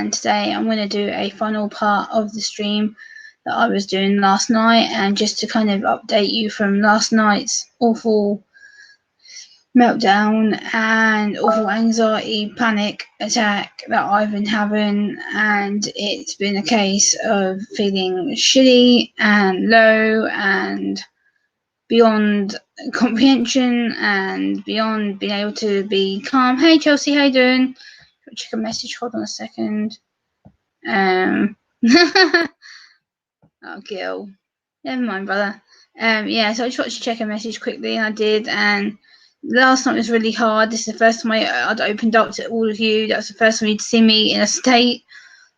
and today I'm going to do a final part of the stream that I was doing last night, and just to kind of update you from last night's awful meltdown and awful anxiety panic attack that I've been having. And it's been a case of feeling shitty and low and beyond comprehension and beyond being able to be calm. Hey Chelsea, how you doing? Check a message, hold on a second. Oh, Gil, never mind, brother. Yeah, so I just wanted to check a message quickly, and I did. And last night was really hard. This is the first time I'd opened up to all of you. That's the first time you'd see me in a state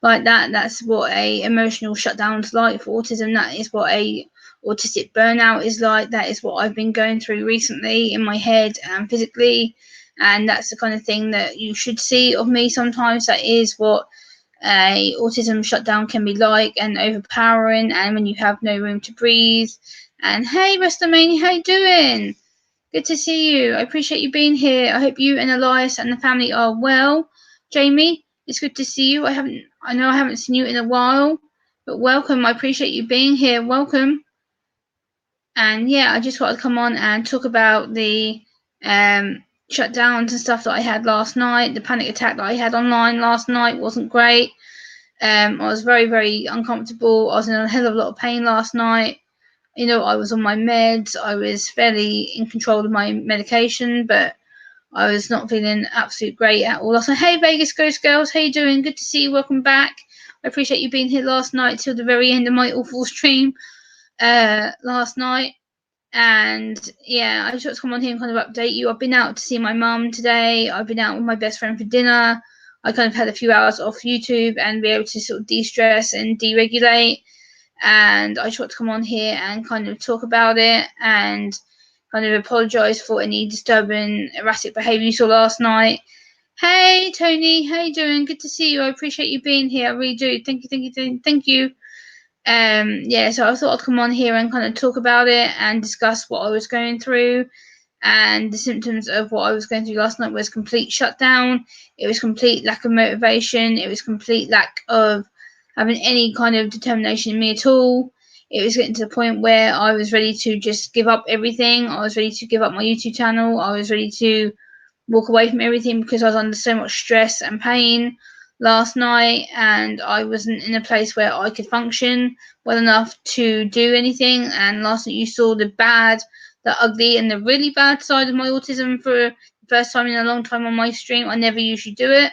like that. That's what a emotional shutdown's like for autism. That is what a autistic burnout is like. That is what I've been going through recently in my head and physically. And that's the kind of thing that you should see of me sometimes. That is what a autism shutdown can be like, and overpowering, and when you have no room to breathe. And hey Restamania, how you doing? Good to see you. I appreciate you being here. I hope you and Elias and the family are well. Jamie, it's good to see you. I know I haven't seen you in a while, but welcome. I appreciate you being here. Welcome. And yeah, I just wanted to come on and talk about the shutdowns and stuff that I had last night. The panic attack that I had online last night wasn't great. I was very, very uncomfortable. I was in a hell of a lot of pain last night. You know, I was on my meds. I was fairly in control of my medication, but I was not feeling absolutely great at all. I said, hey, Vegas Ghost Girls, how you doing? Good to see you. Welcome back. I appreciate you being here last night till the very end of my awful stream last night. And yeah, I just want to come on here and kind of update you. I've been out to see my mum today. I've been out with my best friend for dinner. I kind of had a few hours off YouTube and be able to sort of de-stress and deregulate. And I just want to come on here and kind of talk about it and kind of apologise for any disturbing, erratic behaviour you saw last night. Hey, Tony, how you doing? Good to see you. I appreciate you being here. I really do. Thank you. Yeah, so I thought I'd come on here and kind of talk about it and discuss what I was going through. And the symptoms of what I was going through last night was complete shutdown. It was complete lack of motivation. It was complete lack of having any kind of determination in me at all. It was getting to the point where I was ready to just give up everything. I was ready to give up my YouTube channel. I was ready to walk away from everything because I was under so much stress and pain last night, and I wasn't in a place where I could function well enough to do anything. And last night you saw the bad, the ugly, and the really bad side of my autism for the first time in a long time on my stream. I never usually do it.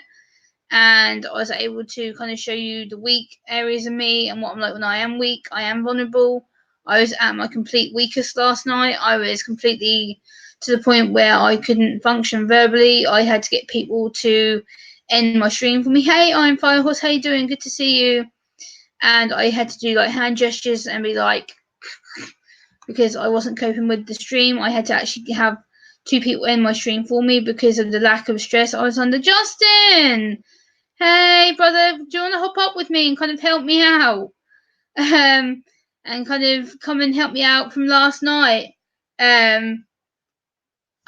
And I was able to kind of show you the weak areas of me and what I'm like when I am weak. I am vulnerable. I was at my complete weakest last night. I was completely to the point where I couldn't function verbally. I had to get people to end my stream for me. Hey, I'm Firehorse. How you doing? Good to see you. And I had to do like hand gestures and be like, because I wasn't coping with the stream. I had to actually have two people end my stream for me because of the lack of stress I was under. Justin, hey brother, do you want to hop up with me and kind of help me out? And kind of come and help me out from last night.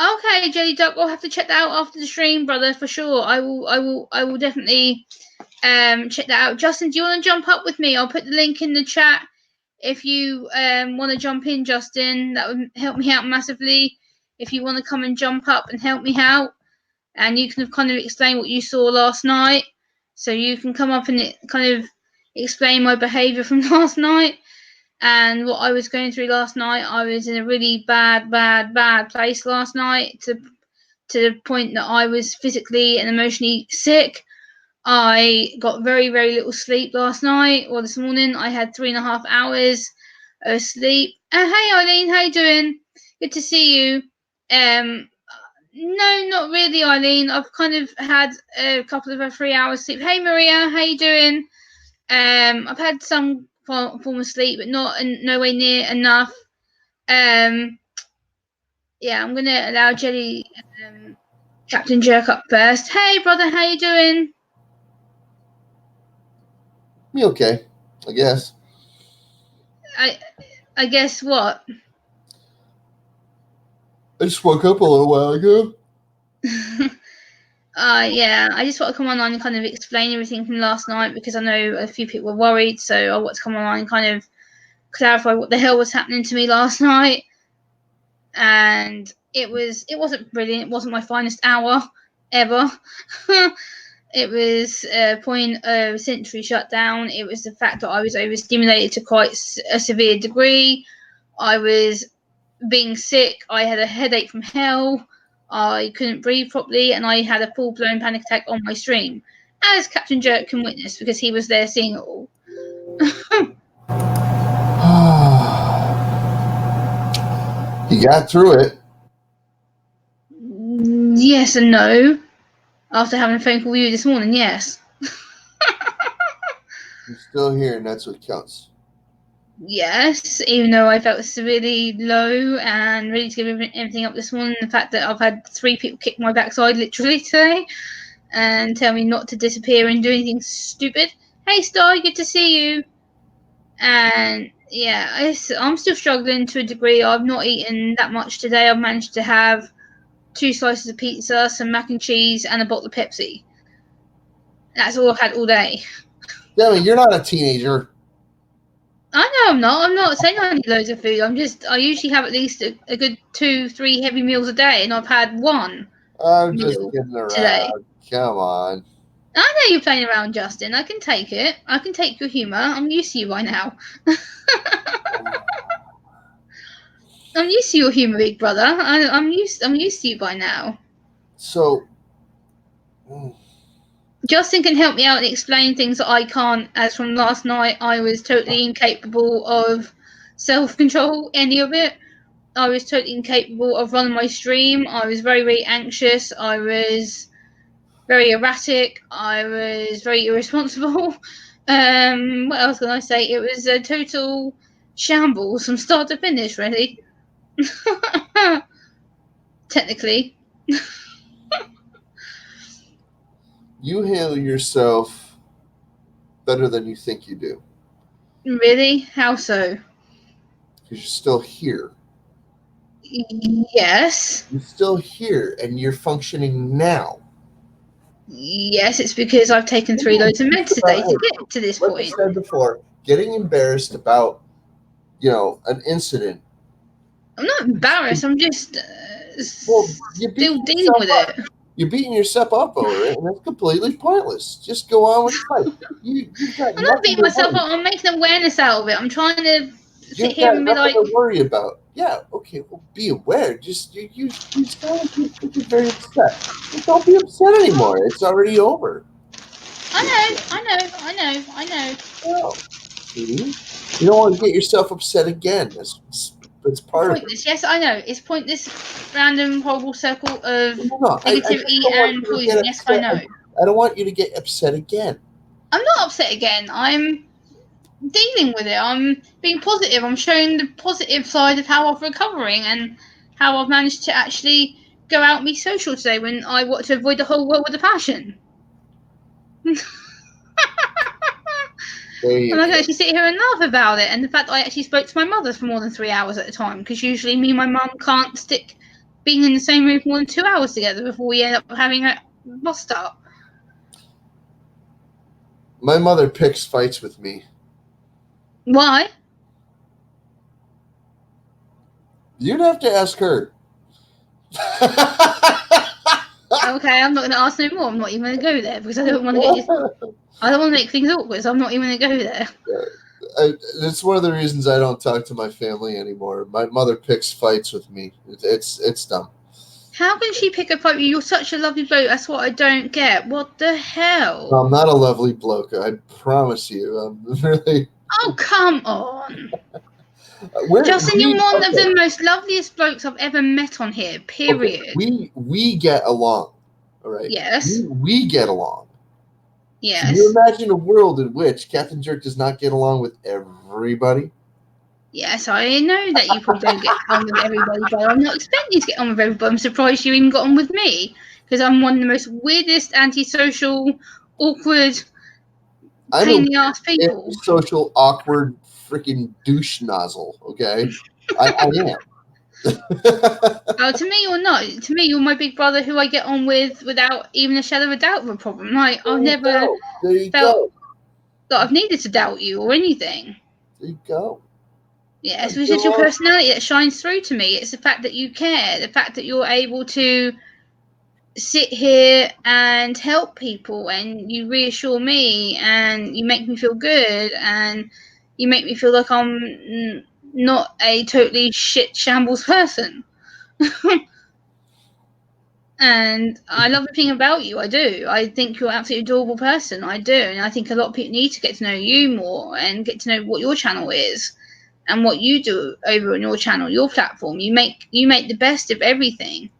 Okay, Jelly Duck, I'll have to check that out after the stream, brother, for sure. I will definitely check that out. Justin, do you want to jump up with me? I'll put the link in the chat if you want to jump in, Justin. That would help me out massively. If you want to come and jump up and help me out, and you can kind of explain what you saw last night. So you can come up and kind of explain my behaviour from last night and what I was going through last night. I was in a really bad place last night to the point that I was physically and emotionally sick. I got very, very little sleep last night or this morning. I had 3.5 hours of sleep. Hey Eileen, how you doing? Good to see you. No, not really, Eileen. I've kind of had a couple of 3 hours sleep. Hey Maria, how you doing? I've had some form of sleep, but nowhere near enough. Yeah, I'm gonna allow Jelly Captain Jerk up first. Hey brother, how you doing? Me okay, I guess. I guess what? I just woke up a little while ago. Yeah, I just want to come online and kind of explain everything from last night because I know a few people were worried, so I want to come online and kind of clarify what the hell was happening to me last night. And it wasn't brilliant. It wasn't my finest hour ever. It was a point of sensory shutdown. It was the fact that I was overstimulated to quite a severe degree. I was being sick. I had a headache from hell. I couldn't breathe properly, and I had a full blown panic attack on my stream, as Captain Jerk can witness because he was there seeing it all. You got through it. Yes and no. After having a phone call with you this morning, yes. You're still here, and that's what counts. Yes, even though I felt severely low and ready to give everything up this morning, the fact that I've had 3 people kick my backside literally today and tell me not to disappear and do anything stupid. Hey, Star, good to see you. And yeah, I'm still struggling to a degree. I've not eaten that much today. I've managed to have 2 slices of pizza, some mac and cheese, and a bottle of Pepsi. That's all I've had all day. Damn it, you're not a teenager. I know I'm not. I'm not saying I need loads of food. I usually have at least a good 2, 3 heavy meals a day, and I've had 1 I'm just meal kidding today. around. Come on. I know you're playing around, Justin. I can take it. I can take your humour. I'm used to you by now. I'm used to your humour, big brother. I'm used to you by now. So, Justin can help me out and explain things that I can't. As from last night, I was totally incapable of self-control, any of it. I was totally incapable of running my stream. I was very, very anxious. I was very erratic. I was very irresponsible. What else can I say? It was a total shambles from start to finish, really. Technically. you handle yourself better than you think you do. Really? How so? Because you're still here. Yes. You're still here, and you're functioning now. Yes, it's because I've taken 3 loads of meds today to get to this Like I point. said before, getting embarrassed about, an incident. I'm not embarrassed. I'm just Well, you're still beating dealing yourself with up. it. You're beating yourself up over it, and it's completely pointless. Just go on with life. You've got I'm not nothing beating to myself worry. up. I'm making awareness out of it. I'm trying to sit You've here got and be nothing like, to worry about. Yeah, okay, well, be aware. Just you sound like you're very upset. Well, don't be upset anymore. It's already over. I know. Well, see, you don't want to get yourself upset again. That's part of it. Pointless. Yes, I know. It's pointless, random, horrible circle of No, I just negativity don't want and you to get poison. Yes, I upset. know. I don't want you to get upset again. I'm not upset again. I'm dealing with it. I'm being positive. I'm showing the positive side of how I'm recovering and how I've managed to actually go out and be social today when I want to avoid the whole world with a passion. There you And I can go. actually sit here and laugh about it. And the fact that I actually spoke to my mother for more than 3 hours at a time, because usually me and my mum can't stick being in the same room for more than 2 hours together before we end up having a bust up. My mother picks fights with me. Why? You'd have to ask her. Okay, I'm not going to ask no more. I'm not even going to go there because I don't want to get. I don't want to make things awkward. So I'm not even going to go there. It's one of the reasons I don't talk to my family anymore. My mother picks fights with me. It's dumb. How can she pick a fight with you? You're such a lovely bloke. That's what I don't get. What the hell? I'm not a lovely bloke. I promise you. I'm really. Oh, come on. We're, Justin, we you're one of okay. the most loveliest blokes I've ever met on here, Okay. period. We get along. All right. Yes. We get along. Can you Yes. imagine a world in which Captain Jerk does not get along with everybody? Yes, I know that you probably don't get on with everybody, but I'm not expecting you to get on with everybody. I'm surprised you even got on with me because I'm one of the most weirdest, antisocial, awkward, I'm pain a in the ass people. antisocial, awkward, freaking douche nozzle. Okay, I am. Oh, to me, you're not. To me, you're my big brother who I get on with without even a shadow of a doubt of a problem. Like, There I've you never go. There you felt go. that I've needed to doubt you or anything. There you go. Yeah, it's You just your know, personality that shines through to me. It's the fact that you care, the fact that you're able to sit here and help people, and you reassure me, and you make me feel good, and you make me feel like I'm not a totally shit shambles person. And I love everything about you. I do. I think you're an absolutely adorable person. I do. And I think a lot of people need to get to know you more and get to know what your channel is and what you do over on your channel, your platform. You make the best of everything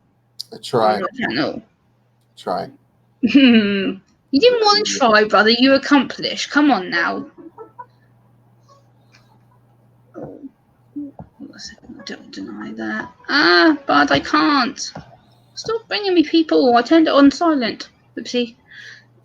I on try. your channel. Try. You didn't want to try, brother. You accomplish. Come on now. Oh, don't deny that. But I can't. Stop bringing me people. I turned it on silent. Oopsie.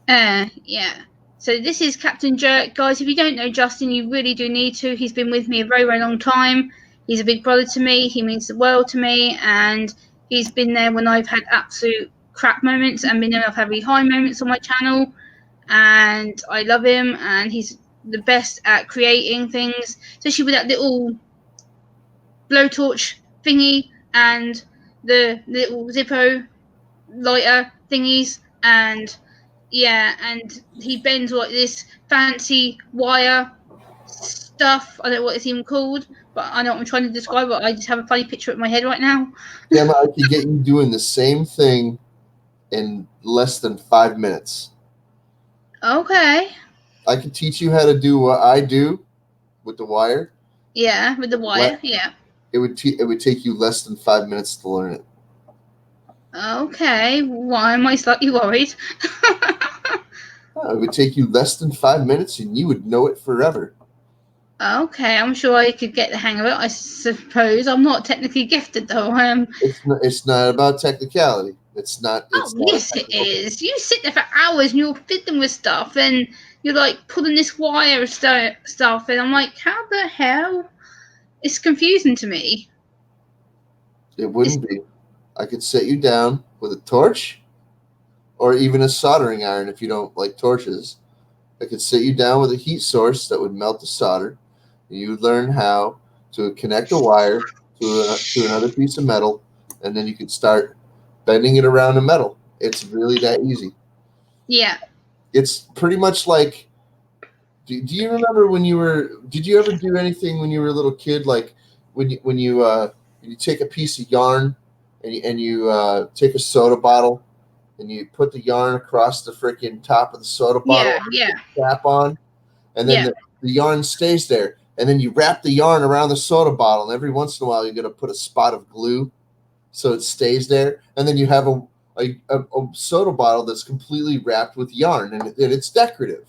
Yeah. So this is Captain Jerk, guys. If you don't know Justin, you really do need to. He's been with me a very, very long time. He's a big brother to me. He means the world to me, and he's been there when I've had absolute crap moments, and been there when I've had really high moments on my channel. And I love him, and he's the best at creating things, especially with that little blowtorch thingy and the little Zippo lighter thingies, and yeah, and he bends like this fancy wire stuff. I don't know what it's even called, but I know what I'm trying to describe it. I just have a funny picture in my head right now. Gemma, I could get you doing the same thing in less than 5 minutes. Okay. I could teach you how to do what I do with the wire. Yeah, with the Le- wire. Yeah. it would take you less than 5 minutes to learn it. Okay. Why am I slightly worried? It would take you less than 5 minutes, and you would know it forever. Okay, I'm sure I could get the hang of it. I suppose I'm not technically gifted though. It's not about technicality. Oh, It's not a yes, it technical thing. is. You sit there for hours and you're fiddling with stuff, and you're like pulling this wire stuff, and I'm like, how the hell? It's confusing to me. It It's wouldn't be. I could set you down with a torch or even a soldering iron if you don't like torches. I could sit you down with a heat source that would melt the solder. And you would learn how to connect a wire to another piece of metal, and then you could start bending it around the metal. It's really that easy. yeah, It's pretty much like. Do you remember when you were? Did you ever do anything when you were a little kid? Like when you take a piece of yarn and you take a soda bottle and you put the yarn across the freaking top of the soda bottle yeah, yeah, cap on, and then yeah, the yarn stays there. And then you wrap the yarn around the soda bottle, and every once in a while you're gonna put a spot of glue so it stays there. And then you have a soda bottle that's completely wrapped with yarn, and it's decorative.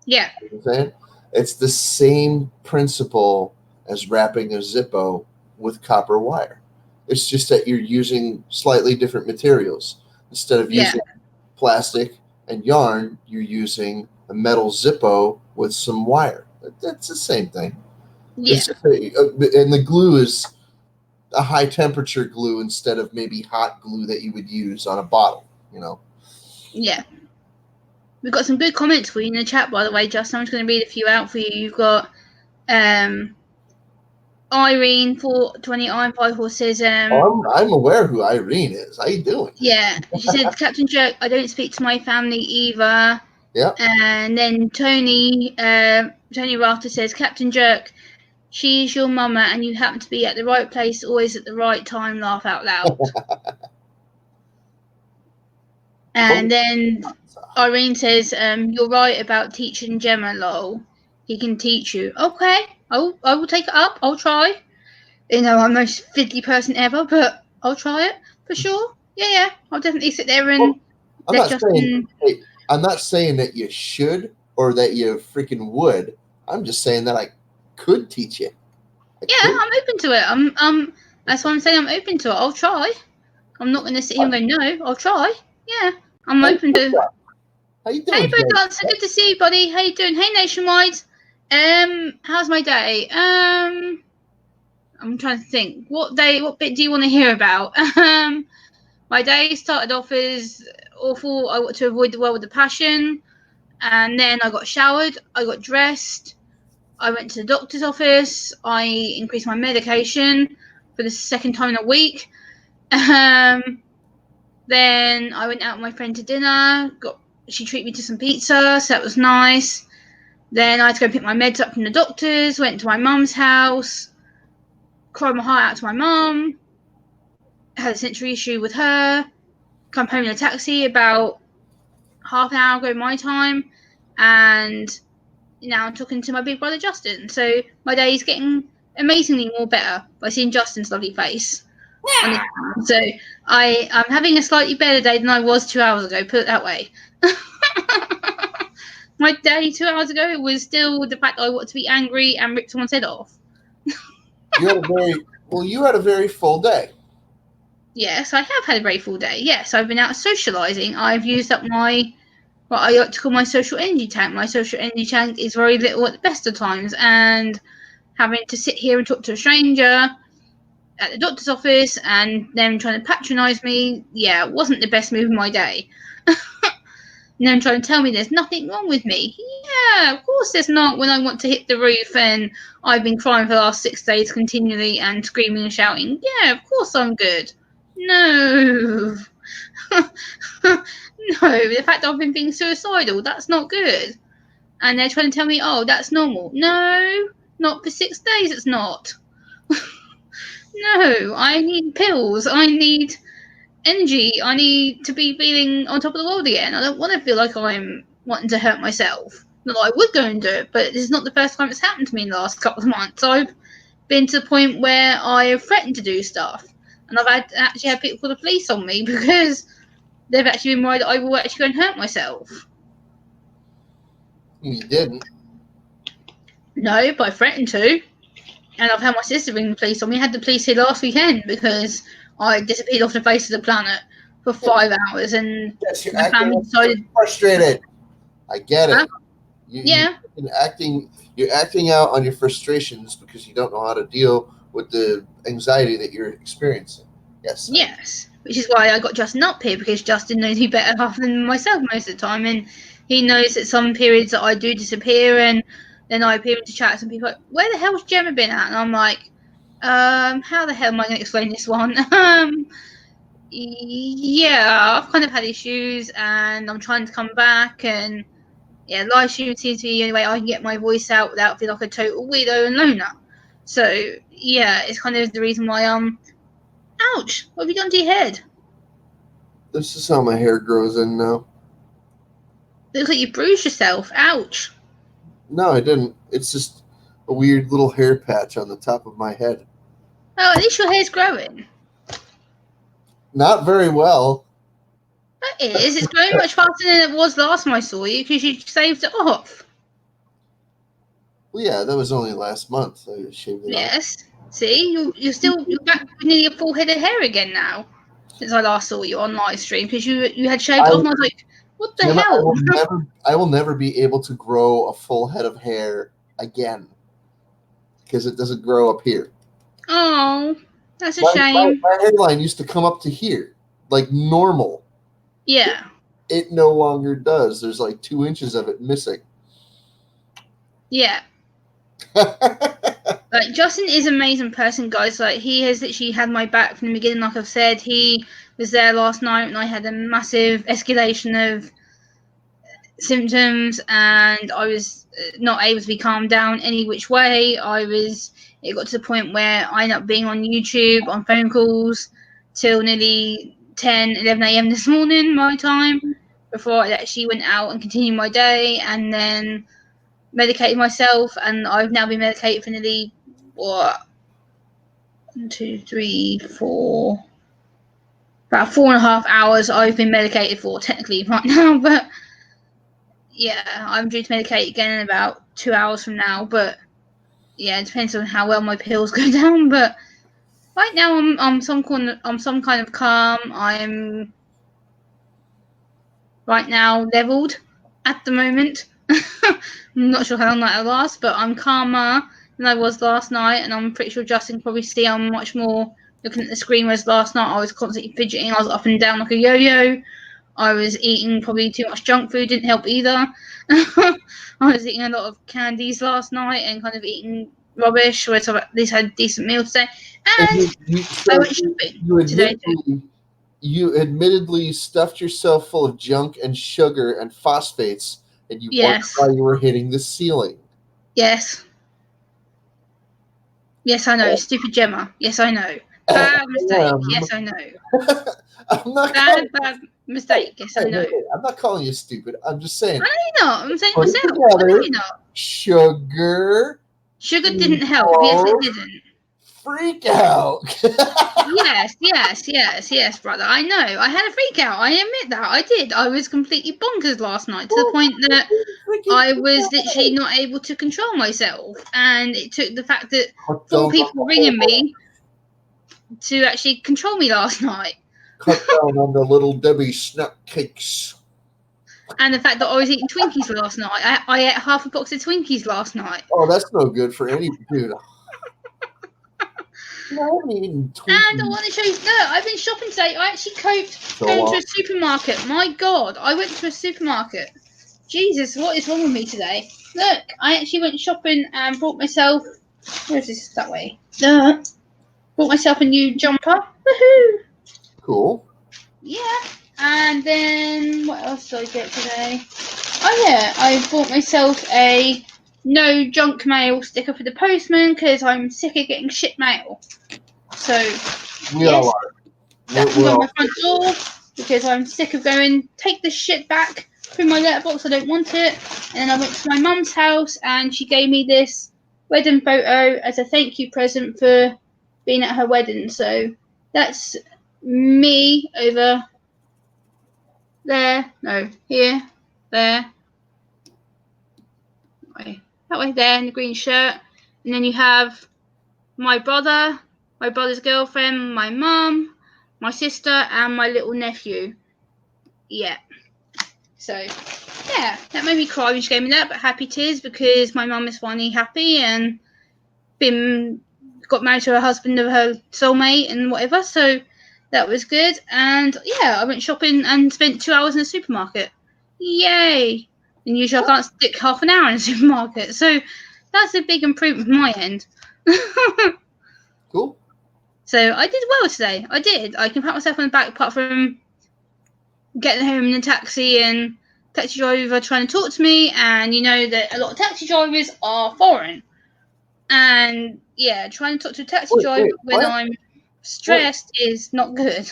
yeah, You know what I'm saying? It's the same principle as wrapping a Zippo with copper wire. It's just that you're using slightly different materials. Instead of yeah, using plastic and yarn, you're using a metal Zippo with some wire. That's the same thing. yeah, It's just and the glue is a high temperature glue instead of maybe hot glue that you would use on a bottle. You know. yeah. We've got some good comments for you in the chat, by the way, Justin. I'm just going to read a few out for you. You've got um, Irene 420 Iron 5 Horse says, I'm aware who Irene is. How you doing? yeah, she said, Captain Jerk, I don't speak to my family either. Yeah. And then Tony Rafter says, Captain Jerk, she's your mama and you happen to be at the right place, always at the right time, laugh out loud. And then Irene says, you're right about teaching Gemma, lol. He can teach you. Okay, I will take it up. I'll try. You know, I'm the most fiddly person ever, but I'll try it for sure. Yeah. I'll definitely sit there Well, and I'm let not saying Justin. hey, I'm not saying that you should or that you freaking would. I'm just saying that I could teach you. I Yeah, could. I'm open to it. That's what I'm saying. I'm open to it. I'll try. I'm not going to sit here and go, no, I'll try. Yeah, I'm Hey, open to. how you Hey, doing, Bird Jen? Dancer, good to see you, buddy. How you doing? Hey, Nationwide. How's my day? I'm trying to think. What bit do you want to hear about? My day started off as awful. I got to avoid the world with a passion. And then I got showered. I got dressed. I went to the doctor's office. I increased my medication for the second time in a week. Then I went out with my friend to dinner. She treated me to some pizza, so that was nice. Then I had to go pick my meds up from the doctor's. Went to my mum's house. Cried my heart out to my mum. Had a sensory issue with her. Come home in a taxi about half an hour ago my time, and now I'm talking to my big brother Justin. So my day is getting amazingly more better by seeing Justin's lovely face on the camera. So I'm having a slightly better day than I was 2 hours ago, put it that way. My day 2 hours ago was still the fact that I wanted to be angry and rip someone's head off. You had a very full day. Yes, I have had a very full day. Yes, I've been out socialising. I've used up what I like to call my social energy tank. My social energy tank is very little at the best of times, and having to sit here and talk to a stranger at the doctor's office and them trying to patronise me, yeah, it wasn't the best move of my day. And them trying to tell me there's nothing wrong with me. Yeah, of course there's not when I want to hit the roof and I've been crying for the last 6 days continually and screaming and shouting. Yeah, of course I'm good. No. No, the fact that I've been being suicidal, that's not good. And they're trying to tell me, oh, that's normal. No, not for 6 days, it's not. No, I need pills. I need energy. I need to be feeling on top of the world again. I don't want to feel like I'm wanting to hurt myself. Not that I would go and do it, but this is not the first time it's happened to me in the last couple of months. I've been to the point where I have threatened to do stuff. And I've actually had people call the police on me because they've actually been worried that I will actually go and hurt myself. You didn't. No, but I threatened to. And I've had my sister ring the police on me. I had the police here last weekend because I disappeared off the face of the planet for 5 hours, and Yes, you're my family decided. frustrated. I get it. Yeah. You're acting out on your frustrations because you don't know how to deal with the anxiety that you're experiencing. Yes. Yes, which is why I got Justin up here, because Justin knows me better half than myself most of the time, and he knows that some periods that I do disappear, and then I appear into chats and people are like, where the hell's Gemma been at? And I'm like, how the hell am I going to explain this one? Yeah, I've kind of had issues, and I'm trying to come back, and yeah, live stream seems to be the only way I can get my voice out without feeling like a total weirdo and loner. So yeah, it's kind of the reason why ouch, what have you done to your head? This is how my hair grows in now. Looks like you bruised yourself. Ouch. No, I didn't. It's just a weird little hair patch on the top of my head. Oh, at least your hair's growing. Not very well. It is. It's growing much faster than it was last time I saw you because you saved it off. Well, yeah, that was only last month. I shaved it off. Yes. See, you're back with nearly a full head of hair again now. Since I last saw you on live stream, because you had shaved off, and I was like, what the Gemma, hell? I will never be able to grow a full head of hair again because it doesn't grow up here. Oh, that's a shame. My hairline used to come up to here, like normal. Yeah. It no longer does. There's like 2 inches of it missing. Yeah. Like, Justin is an amazing person, guys. Like, he has literally had my back from the beginning. Like I've said, he was there last night and I had a massive escalation of symptoms, and I was not able to be calmed down any which way. It got to the point where I ended up being on YouTube, on phone calls, till nearly 10, 11 a.m. this morning, my time, before I actually went out and continued my day, and then medicated myself, and I've now been medicated for nearly, 1, 2, 3, 4, about 4.5 hours I've been medicated for, technically, right now, but yeah, I'm due to medicate again in about 2 hours from now, but yeah, it depends on how well my pills go down, but right now I'm some kind of calm. I'm right now leveled at the moment. I'm not sure how long that'll last, but I'm calmer than I was last night, and I'm pretty sure Justin can probably see I'm much more looking at the screen, whereas last night I was constantly fidgeting. I was up and down like a yo-yo. I was eating probably too much junk food, didn't help either. I was eating a lot of candies last night and kind of eating rubbish, whereas I at least had a decent meal today. And I went shopping today too. You admittedly stuffed yourself full of junk and sugar and phosphates, and you wondered Yes. why you were hitting the ceiling. Yes. Yes, I know. Stupid Gemma. Yes, I know. Bad mistake. Yes, I know. I'm not Bad mistake. Yes, I know. hey, I'm not calling you stupid. I'm just saying. I know you're not. I'm saying it Put it myself. I know together. you're not. Sugar Sugar didn't help. Yes, it didn't. freak out. Yes, brother. I know. I had a freak out. I admit that. I did. I was completely bonkers last night to the point that I was literally not able to control myself. And it took the fact that 4 people were ringing me to actually control me last night. Cut down on the Little Debbie snack cakes. And the fact that I was eating Twinkies last night. I ate half a box of Twinkies last night. Oh, that's no good for any dude. No, I haven't eaten Twinkies. And I want to show you, look, I've been shopping today. I actually coped going to a supermarket. My God, I went to a supermarket. Jesus, what is wrong with me today? Look, I actually went shopping and bought myself, where is this, that way? Bought myself a new jumper. Woohoo! Cool. Yeah. And then, what else did I get today? Oh yeah, I bought myself a no junk mail sticker for the postman because I'm sick of getting shit mail. So, yes, that comes on my front door because I'm sick of going, take this shit back through my letterbox, I don't want it. And then I went to my mum's house and she gave me this wedding photo as a thank you present for being at her wedding. So, that's me over there, no, here, there, that way there in the green shirt. And then you have my brother, my brother's girlfriend, my mum, my sister, and my little nephew. Yeah. So, yeah, that made me cry when she gave me that, but happy tears because my mum is finally happy and got married to her husband of her soulmate and whatever. So that was good. And yeah, I went shopping and spent 2 hours in the supermarket. Yay! And usually I can't stick half an hour in a supermarket. So that's a big improvement from my end. Cool. So I did well today. I did. I can pat myself on the back apart from getting home in a taxi and taxi driver trying to talk to me. And you know that a lot of taxi drivers are foreign. And yeah, trying to talk to a taxi driver when I'm stressed is not good.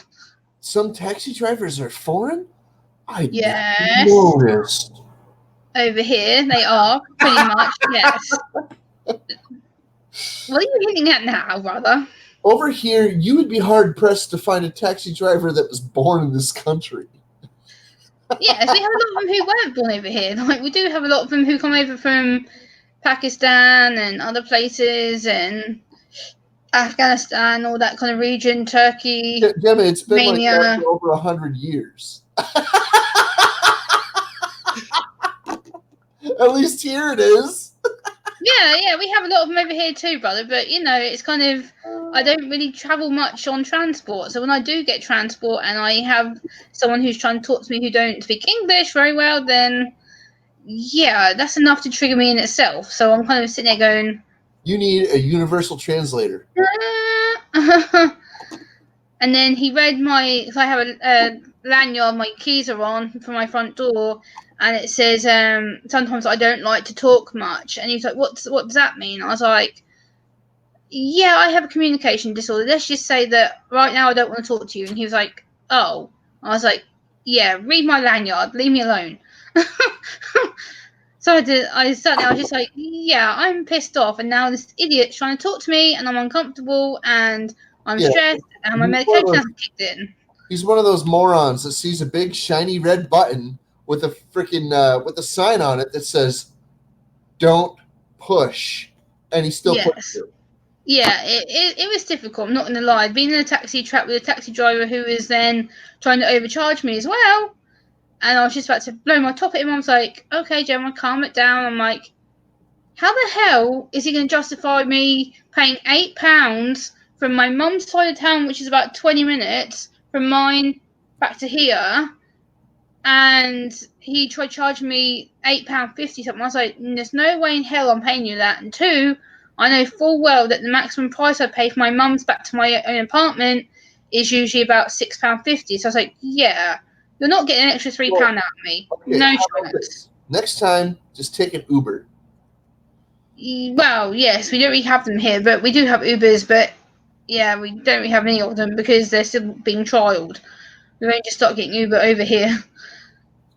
Some taxi drivers are foreign? I Yes. noticed. Over here, they are, pretty much, yes. What are you hinting at now, brother? Over here, you would be hard-pressed to find a taxi driver that was born in this country. Yes, we have a lot of them who weren't born over here. Like, we do have a lot of them who come over from Pakistan and other places and Afghanistan, all that kind of region, Turkey, Gemma, it's been Romania. like that for over 100 years. At least here it is. Yeah, we have a lot of them over here too, brother. But you know, it's kind of I don't really travel much on transport. So when I do get transport and I have someone who's trying to talk to me who don't speak English very well, then yeah, that's enough to trigger me in itself. So I'm kind of sitting there going, you need a universal translator. And then he read my, because I have a lanyard, my keys are on for my front door, and it says, sometimes I don't like to talk much. And he's like, what does that mean? I was like, yeah, I have a communication disorder. Let's just say that right now I don't want to talk to you. And he was like, oh. I was like, yeah, read my lanyard, leave me alone. So I sat there, I was just like, yeah, I'm pissed off, and now this idiot's trying to talk to me, and I'm uncomfortable, and I'm stressed, and my medication hasn't kicked in. He's one of those morons that sees a big shiny red button with a freaking with a sign on it that says "Don't push," and he still pushes it. Yeah, it was difficult. I'm not gonna lie. Being in a taxi trap with a taxi driver who was then trying to overcharge me as well, and I was just about to blow my top at him. I was like, "Okay, Gemma, calm it down." I'm like, how the hell is he going to justify me paying £8 from my mum's side of town, which is about 20 minutes from mine back to here, and he tried charging me £8.50 something. I was like, there's no way in hell I'm paying you that. And two, I know full well that the maximum price I pay for my mum's back to my own apartment is usually about £6.50. So I was like, yeah, you're not getting an extra £3 out of me. Okay, No how about chance. this? Next time, just take an Uber. Well, yes, we don't really have them here, but we do have Ubers, but yeah, we don't really have any of them because they're still being trialled. We won't just start getting Uber over here.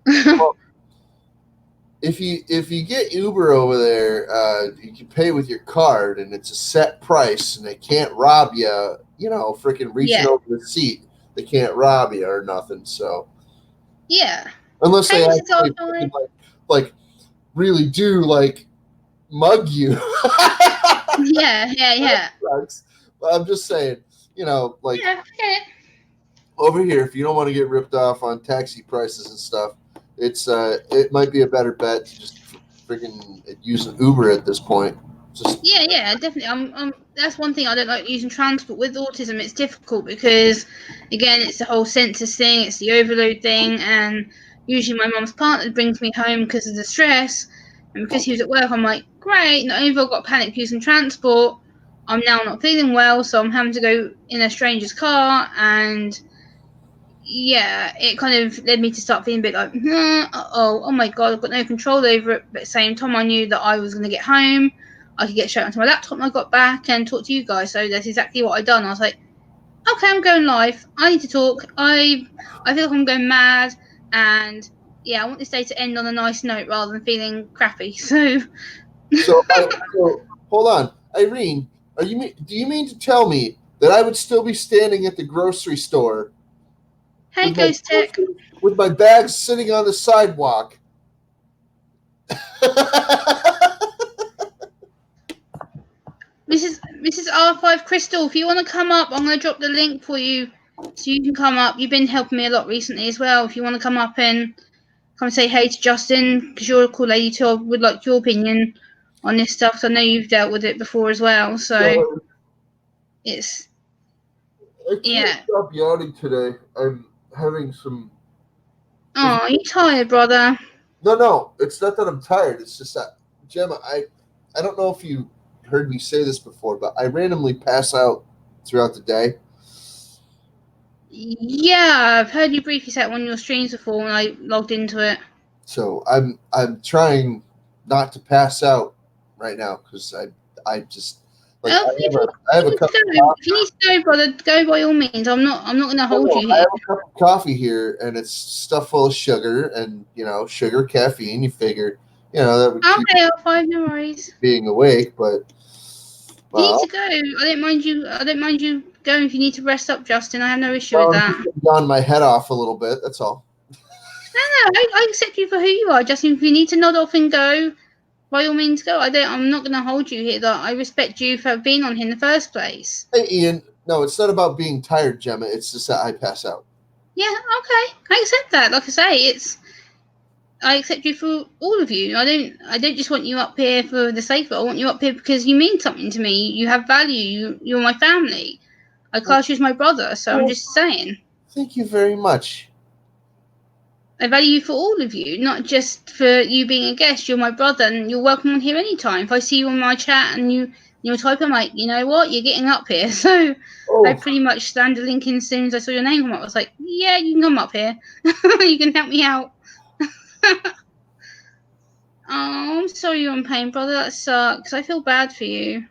Well, if you get Uber over there, you can pay with your card, and it's a set price, and they can't rob you. You know, freaking reaching Yeah. over the seat, they can't rob you or nothing. So Yeah. unless Hey, they Mrs. actually Arthur. like really do like mug you. Yeah. Sucks. But I'm just saying, you know, like Yeah, okay. over here, if you don't want to get ripped off on taxi prices and stuff, it might be a better bet to just freaking use an Uber at this point. Just Yeah, definitely. That's one thing I don't like using transport with autism. It's difficult because, again, it's the whole census thing, it's the overload thing, and usually my mum's partner brings me home because of the stress, and because he was at work, I'm like, great. Not only have I got panic using transport, I'm now not feeling well, so I'm having to go in a stranger's car, and yeah, it kind of led me to start feeling a bit like, oh my god, I've got no control over it. But at the same time, I knew that I was going to get home, I could get straight onto my laptop when I got back and talk to you guys. So that's exactly what I done. I was like, okay, I'm going live. I need to talk. I feel like I'm going mad, and yeah, I want this day to end on a nice note rather than feeling crappy. So, so hold on, Irene. Do you mean to tell me that I would still be standing at the grocery store hey, with my Ghost Tech, bags sitting on the sidewalk? Mrs. R5 Crystal, if you want to come up, I'm going to drop the link for you so you can come up. You've been helping me a lot recently as well. If you want to come up and come say hey to Justin, because you're a cool lady too, I would like your opinion on this stuff. So I know you've dealt with it before as well. So it's, I can't yeah. stop yawning today. I'm having some. Oh, are you tired, brother? No. It's not that I'm tired. It's just that, Gemma, I don't know if you heard me say this before, but I randomly pass out throughout the day. Yeah, I've heard you briefly say it on one of your streams before when I logged into it. So I'm trying not to pass out right now because I just like Oh, I have a cup of coffee. if you need to go, brother, go by all means. I'm not going to hold you I here. have a cup of coffee here, and it's stuff full of sugar, and sugar, caffeine. You figure, that would keep Okay, R5, no worries. being awake, but You need well, to go. I don't mind you. I don't mind you going if you need to rest up, Justin. I have no issue with I'm that. just gonna yawn my head off a little bit. That's all. No, I accept you for who you are, Justin. If you need to nod off and go, by all means, go. I'm not going to hold you here. That I respect you for being on here in the first place. Hey, Ian. No, it's not about being tired, Gemma. It's just that I pass out. Yeah, okay, I accept that. Like I say, I accept you for all of you. I don't just want you up here for the sake of it. I want you up here because you mean something to me. You have value. You're my family. I class you as my brother. So I'm Well, just saying. thank you very much. I value you for all of you, not just for you being a guest. You're my brother, and you're welcome on here anytime. If I see you on my chat and you're typing, I'm like, you know what, you're getting up here. So I Oh, pretty much stand a link in as soon as I saw your name come up. I was like, yeah, you can come up here. You can help me out. Oh, I'm sorry you're in pain, brother. That sucks. I feel bad for you.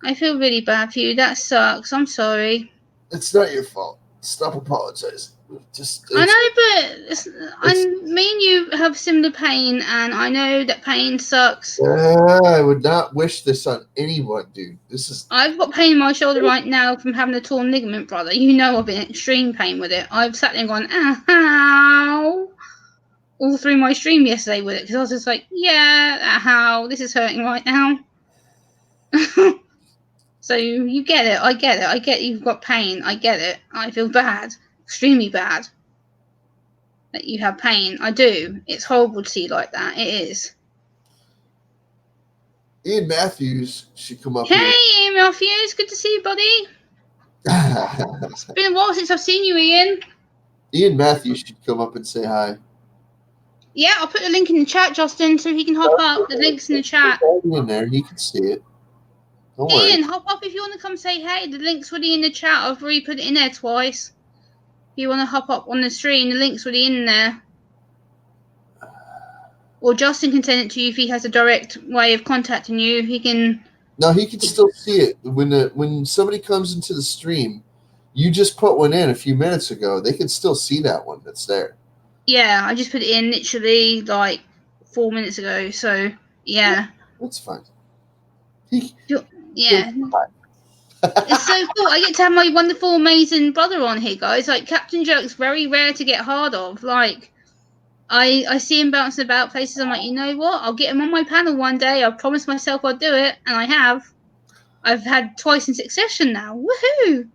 I feel really bad for you. That sucks. I'm sorry. it's not your fault. Stop apologizing. Just I it's know, but it's. me and you have similar pain, and I know that pain sucks. I would not wish this on anyone, dude. This is. I've got pain in my shoulder right now from having a torn ligament, brother. You know I've been in extreme pain with it. I've sat there and gone, ow, all through my stream yesterday with it because I was just like, yeah, ow, this is hurting right now. So you get it. I get it. I get you've got pain. I get it. I feel bad, extremely bad that you have pain. I do. It's horrible to see you like that. It is. Ian Matthews should come up Hey, Ian Matthews, good to see you, buddy. here. It's been a while since I've seen you, Ian. Ian Matthews should come up and say hi. Yeah, I'll put the link in the chat, Justin, so he can hop up. The link's in the chat. In there, he can see it. Don't worry. Ian, hop up if you want to come say hey. The link's already in the chat. I've already put it in there twice. If you want to hop up on the stream, the link's already in there. Or Justin can send it to you if he has a direct way of contacting you. He can. No, he can still see it when somebody comes into the stream. You just put one in a few minutes ago. They can still see that one that's there. Yeah, I just put it in literally like 4 minutes ago. So yeah, that's fine. Yeah. It's so cool. I get to have my wonderful, amazing brother on here, guys. Like, Captain Jerk's very rare to get hold of. Like, I see him bouncing about places. I'm like, you know what? I'll get him on my panel one day. I promised myself I'd do it, and I have. I've had twice in succession now. Woohoo!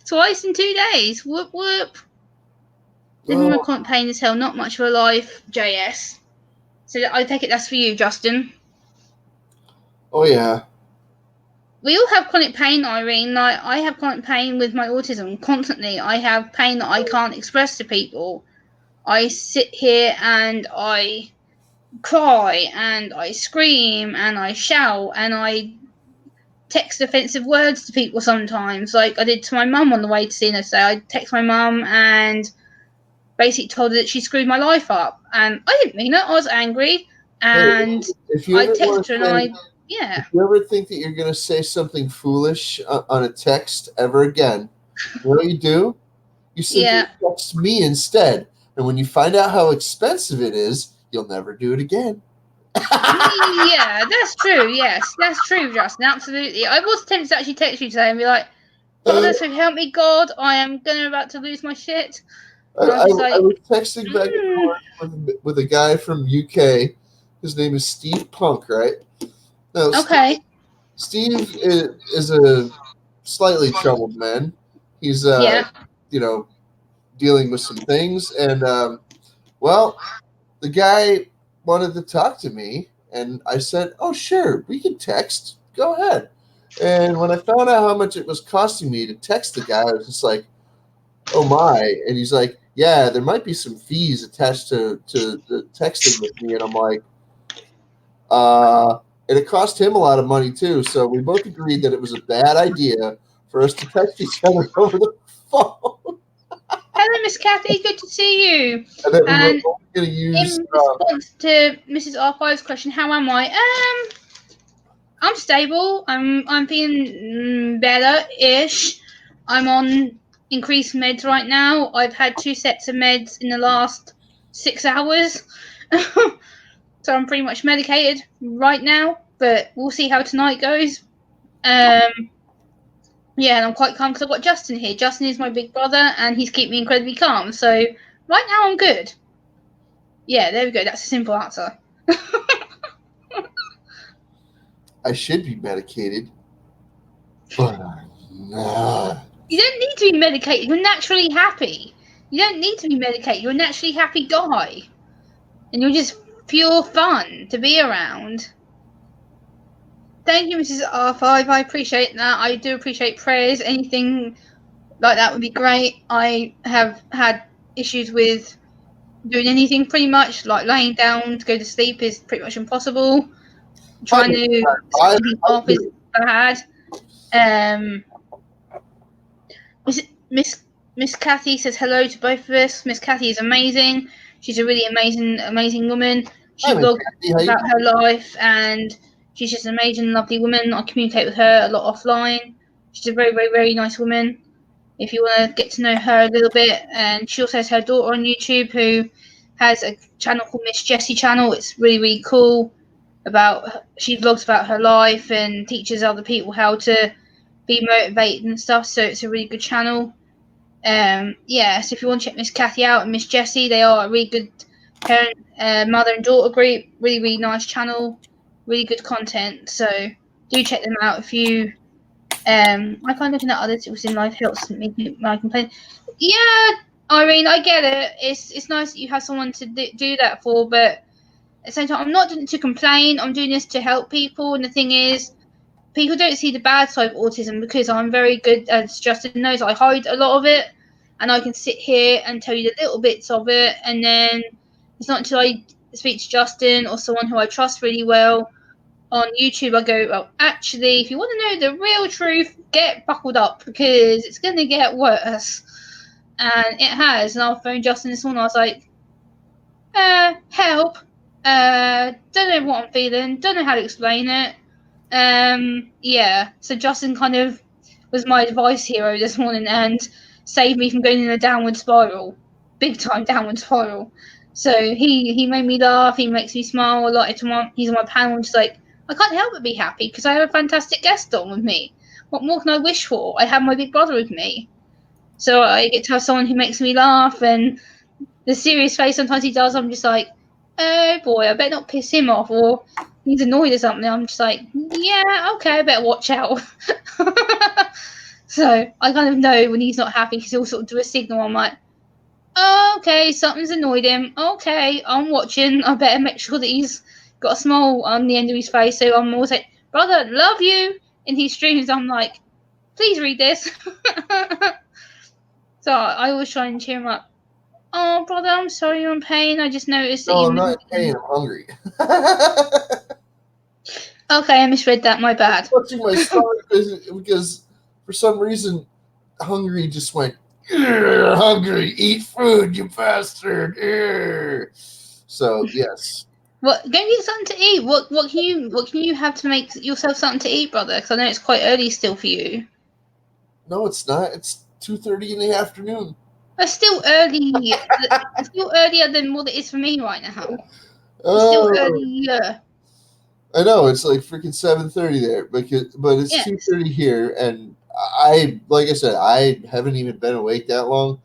Twice in 2 days. Whoop, whoop. Living with chronic pain is hell. Not much of a life, JS. So I take it that's for you, Justin. Oh, yeah. We all have chronic pain, Irene. Like, I have chronic pain with my autism constantly. I have pain that I can't express to people. I sit here and I cry and I scream and I shout and I text offensive words to people sometimes, like I did to my mum on the way to see her today. I text my mum and basically told her that she screwed my life up, and I didn't mean it. I was angry, and I texted her and I. Yeah. If you ever think that you're going to say something foolish on a text ever again, you know what you do? You simply text me instead. And when you find out how expensive it is, you'll never do it again. Yeah, that's true. Yes, that's true, Justin. Absolutely. I was tempted to actually text you today and be like, "Father, so help me God, I am about to lose my shit." I was texting back and forth with a guy from UK. His name is Steve Punk, right? No, okay. Steve is a slightly troubled man. He's dealing with some things, and well, the guy wanted to talk to me, and I said, "Oh, sure, we can text. Go ahead." And when I found out how much it was costing me to text the guy, I was just like, "Oh my!" And he's like, "Yeah, there might be some fees attached to the texting with me," and I'm like, and it cost him a lot of money too. So we both agreed that it was a bad idea for us to text each other over the phone. Hello, Miss Kathy. Good to see you. And then we were going to use. In response to Mrs. R5's question, how am I? I'm stable. I'm feeling better-ish. I'm on increased meds right now. I've had 2 sets of meds in the last 6 hours. So I'm pretty much medicated right now, but we'll see how tonight goes. Yeah, and I'm quite calm because I've got Justin here. Justin is my big brother, and he's keeping me incredibly calm. So right now I'm good. Yeah, there we go. That's a simple answer. I should be medicated, but I'm not. You don't need to be medicated. You're naturally happy. You don't need to be medicated. You're a naturally happy guy. And you're just pure fun to be around. Thank you, Mrs. R5. I appreciate that. I do appreciate prayers. Anything like that would be great. I have had issues with doing anything pretty much. Like laying down to go to sleep is pretty much impossible. Trying to sleep off is bad. Miss Kathy says hello to both of us. Miss Kathy is amazing. She's a really amazing woman. She vlogs about her life, and she's just an amazing, lovely woman. I communicate with her a lot offline. She's a very, very, very nice woman. If you want to get to know her a little bit, and she also has her daughter on YouTube who has a channel called Miss Jessie Channel. It's really, really cool. She vlogs about her life and teaches other people how to be motivated and stuff. So it's a really good channel. So if you want to check Miss Kathy out and Miss Jessie, they are a really good parent, mother and daughter group. Really, really nice channel. Really good content. So do check them out if you. I find looking at other tools in life helps me my complaint. Yeah, Irene, I get it. It's nice that you have someone to do that for, but At the same time, I'm not doing it to complain. I'm doing this to help people. And the thing is, people don't see the bad side of autism because I'm very good, as Justin knows, I hide a lot of it, and I can sit here and tell you the little bits of it, and then it's not until I speak to Justin or someone who I trust really well on YouTube, I go, well, actually, if you want to know the real truth, get buckled up because it's going to get worse. And it has. And I'll phone Justin this morning. I was like, help. Don't know what I'm feeling. Don't know how to explain it. Yeah. So Justin kind of was my advice hero this morning and saved me from going in a downward spiral, big time downward spiral. So he made me laugh. He makes me smile a lot. He's on my panel. I'm just like, I can't help but be happy because I have a fantastic guest on with me. What more can I wish for? I have my big brother with me. So I get to have someone who makes me laugh, and the serious face sometimes he does, I'm just like, oh boy, I better not piss him off, or he's annoyed or something. I'm just like, yeah, okay, I better watch out. So I kind of know when he's not happy because he'll sort of do a signal. I'm like, oh, okay, something's annoyed him. Okay, I'm watching. I better make sure that he's got a smile on the end of his face. So I'm always like, brother, love you. In his streams, I'm like, please read this. So I always try and cheer him up. Oh, brother, I'm sorry you're in pain. I just noticed that No, you. I'm not in pain. I'm hungry. Okay, I misread that. My bad. Touching my stomach because for some reason, hungry just went. Hungry, eat food, you bastard! So yes. What? Go get something to eat. What can you have to make yourself something to eat, brother? Because I know it's quite early still for you. No, it's not. It's 2:30 in the afternoon. It's still early. It's still earlier than what it is for me right now. It's still Oh, earlier. I know it's like freaking 7:30 there, but it's Yes. 2:30 here, and like I said, I haven't even been awake that long.